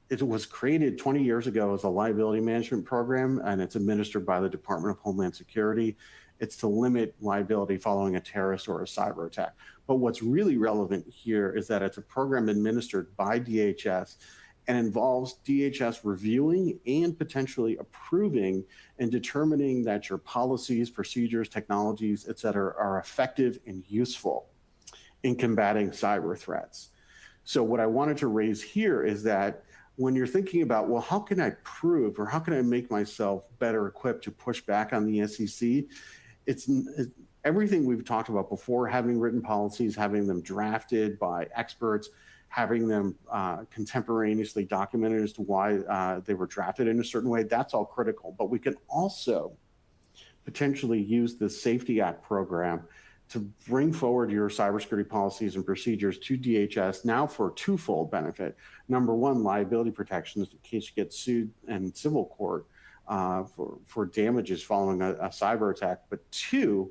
It was created 20 years ago as a liability management program, and it's administered by the Department of Homeland Security. It's to limit liability following a terrorist or a cyber attack. But what's really relevant here is that it's a program administered by DHS and involves DHS reviewing and potentially approving and determining that your policies, procedures, technologies, et cetera, are effective and useful in combating cyber threats. So what I wanted to raise here is that when you're thinking about, well, how can I prove or how can I make myself better equipped to push back on the SEC? It's everything we've talked about before, having written policies, having them drafted by experts, having them contemporaneously documented as to why they were drafted in a certain way, that's all critical. But we can also potentially use the Safety Act program to bring forward your cybersecurity policies and procedures to DHS now for a twofold benefit. Number one, liability protections in case you get sued in civil court for damages following a cyber attack. But two,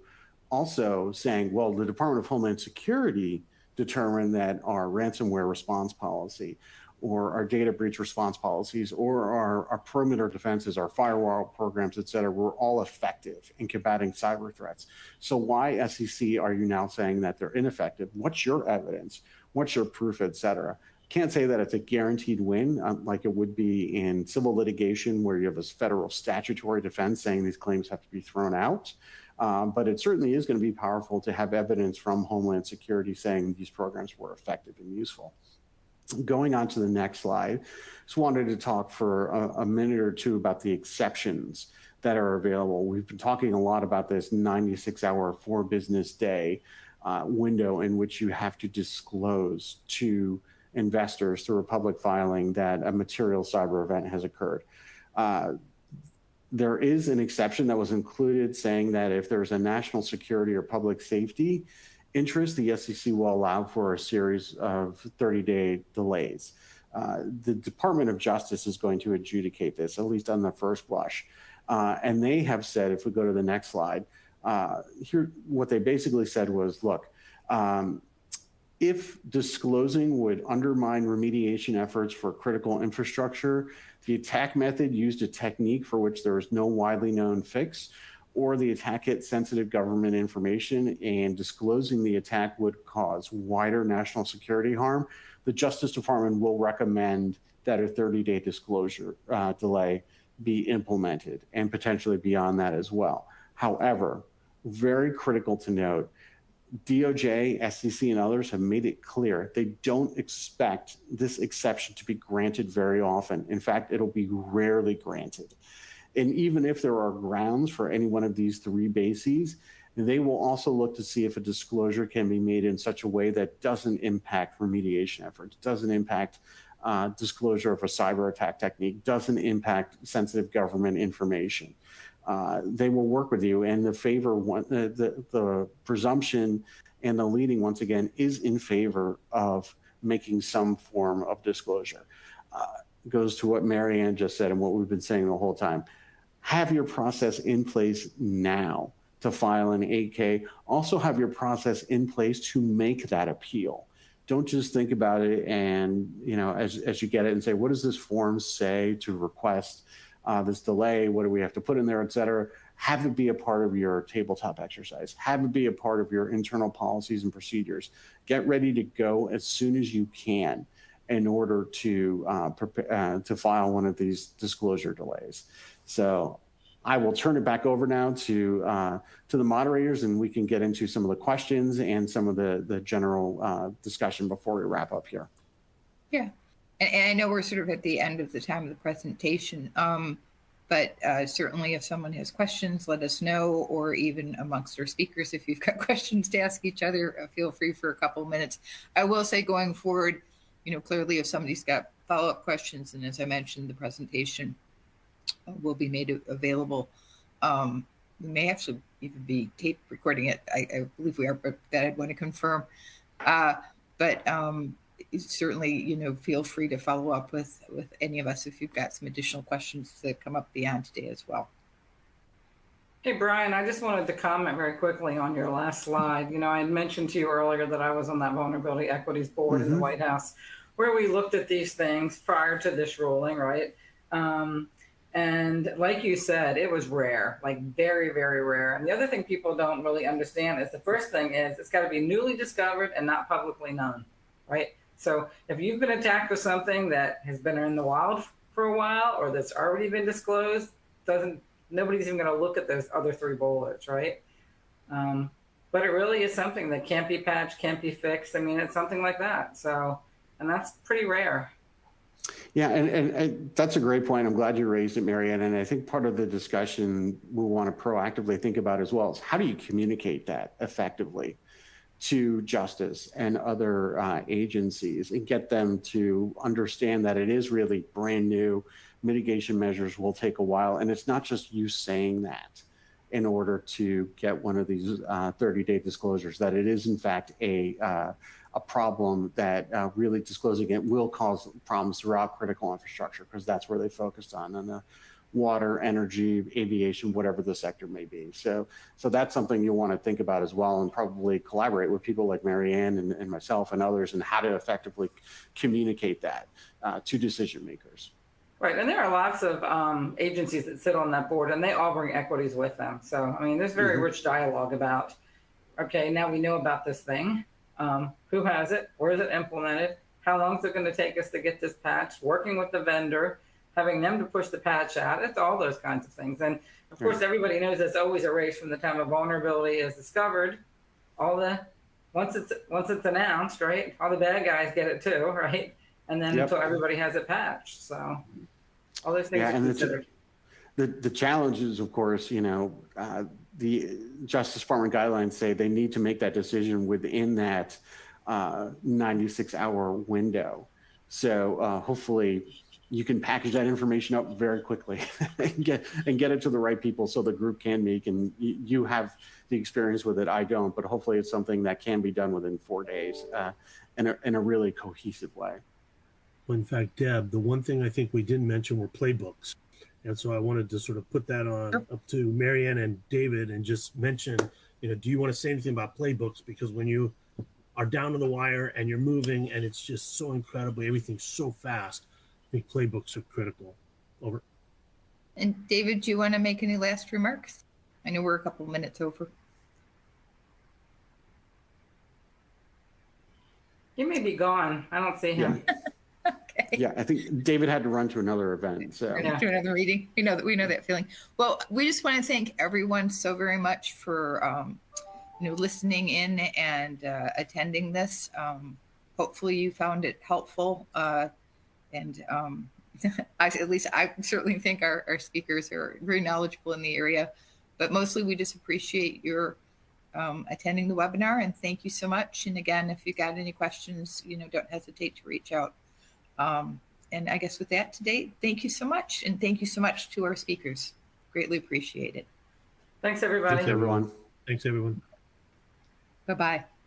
also saying, well, the Department of Homeland Security determined that our ransomware response policy or our data breach response policies or our perimeter defenses, our firewall programs, et cetera, were all effective in combating cyber threats. So why, SEC, are you now saying that they're ineffective? What's your evidence? What's your proof, et cetera? Can't say that it's a guaranteed win like it would be in civil litigation where you have this federal statutory defense saying these claims have to be thrown out. But it certainly is going to be powerful to have evidence from Homeland Security saying these programs were effective and useful. Going on to the next slide, just wanted to talk for a minute or two about the exceptions that are available. We've been talking a lot about this 96-hour, 4-business day window in which you have to disclose to investors through a public filing that a material cyber event has occurred. There is an exception that was included saying that if there's a national security or public safety interest, the SEC will allow for a series of 30-day delays. The Department of Justice is going to adjudicate this, at least on the first blush. And they have said, if we go to the next slide, here, what they basically said was, look, if disclosing would undermine remediation efforts for critical infrastructure, the attack method used a technique for which there is no widely known fix, or the attack hit sensitive government information and disclosing the attack would cause wider national security harm, the Justice Department will recommend that a 30-day disclosure delay be implemented and potentially beyond that as well. However, very critical to note, DOJ, SEC, and others have made it clear they don't expect this exception to be granted very often. In fact, it'll be rarely granted. And even if there are grounds for any one of these 3 bases, they will also look to see if a disclosure can be made in such a way that doesn't impact remediation efforts, doesn't impact disclosure of a cyber attack technique, doesn't impact sensitive government information. They will work with you, and the presumption and the leading, once again, is in favor of making some form of disclosure. Goes to what Marianne just said and what we've been saying the whole time. Have your process in place now to file an 8K. Also have your process in place to make that appeal. don't just think about it and, as you get it and say, what does this form say to request this delay? What do we have to put in there, et cetera? Have it be a part of your tabletop exercise. Have it be a part of your internal policies and procedures. Get ready to go as soon as you can in order to file one of these disclosure delays. So I will turn it back over now to the moderators, and we can get into some of the questions and some of the general discussion before we wrap up here. Yeah, and I know we're sort of at the end of the time of the presentation, but certainly if someone has questions, let us know, or even amongst our speakers, if you've got questions to ask each other, feel free for a couple of minutes. I will say going forward, clearly if somebody's got follow-up questions, and as I mentioned, the presentation will be made available. We may actually even be tape recording it. I believe we are, but that I'd want to confirm. But certainly, feel free to follow up with any of us if you've got some additional questions that come up beyond today as well. Hey, Brian, I just wanted to comment very quickly on your last slide. I had mentioned to you earlier that I was on that Vulnerability Equities Board in the White House, where we looked at these things prior to this ruling, right? And like you said, it was rare, like very, very rare. And the other thing people don't really understand is the first thing is it's got to be newly discovered and not publicly known, right? So if you've been attacked with something that has been in the wild for a while or that's already been disclosed, nobody's even going to look at those other three bullets, right? But it really is something that can't be patched, can't be fixed. I mean, it's something like that. So, and that's pretty rare. Yeah, and that's a great point. I'm glad you raised it, Marianne. And I think part of the discussion we'll want to proactively think about as well is how do you communicate that effectively to justice and other agencies and get them to understand that it is really brand new. Mitigation measures will take a while. And it's not just you saying that in order to get one of these 30-day disclosures, that it is in fact a problem that really disclosing it will cause problems throughout critical infrastructure, because that's where they focused on the water, energy, aviation, whatever the sector may be. So that's something you'll want to think about as well, and probably collaborate with people like Marianne and myself and others and how to effectively communicate that to decision makers. Right, and there are lots of agencies that sit on that board, and they all bring equities with them. So, I mean, there's very rich dialogue about, okay, now we know about this thing. Who has it? Where is it implemented? How long is it going to take us to get this patch? Working with the vendor, having them to push the patch out. It's all those kinds of things. And of course, everybody knows it's always a race from the time a vulnerability is discovered. Once it's announced, right? All the bad guys get it too, right? And then until everybody has it patched. So all those things are considered. The challenge is, of course, the Justice Department guidelines say they need to make that decision within that 96-hour window. So hopefully you can package that information up very quickly and get it to the right people so the group can make, and you have the experience with it, I don't, but hopefully it's something that can be done within 4 days in a really cohesive way. Well, in fact, Deb, the one thing I think we didn't mention were playbooks. And so I wanted to sort of put that on up to Marianne and David and just mention, do you want to say anything about playbooks? Because when you are down to the wire and you're moving and it's just so incredibly, everything's so fast, I think playbooks are critical. Over. And David, do you want to make any last remarks? I know we're a couple minutes over. He may be gone. I don't see him. Yeah. Okay. Yeah, I think David had to run to another event. So to another meeting. We know that feeling. Well, we just want to thank everyone so very much for listening in and attending this. Hopefully you found it helpful. And I certainly think our speakers are very knowledgeable in the area, but mostly we just appreciate your attending the webinar, and thank you so much. And again, if you got any questions, don't hesitate to reach out. And I guess with that today, thank you so much. And thank you so much to our speakers. Greatly appreciate it. Thanks, everybody. Thanks, everyone. Thanks, everyone. Bye-bye.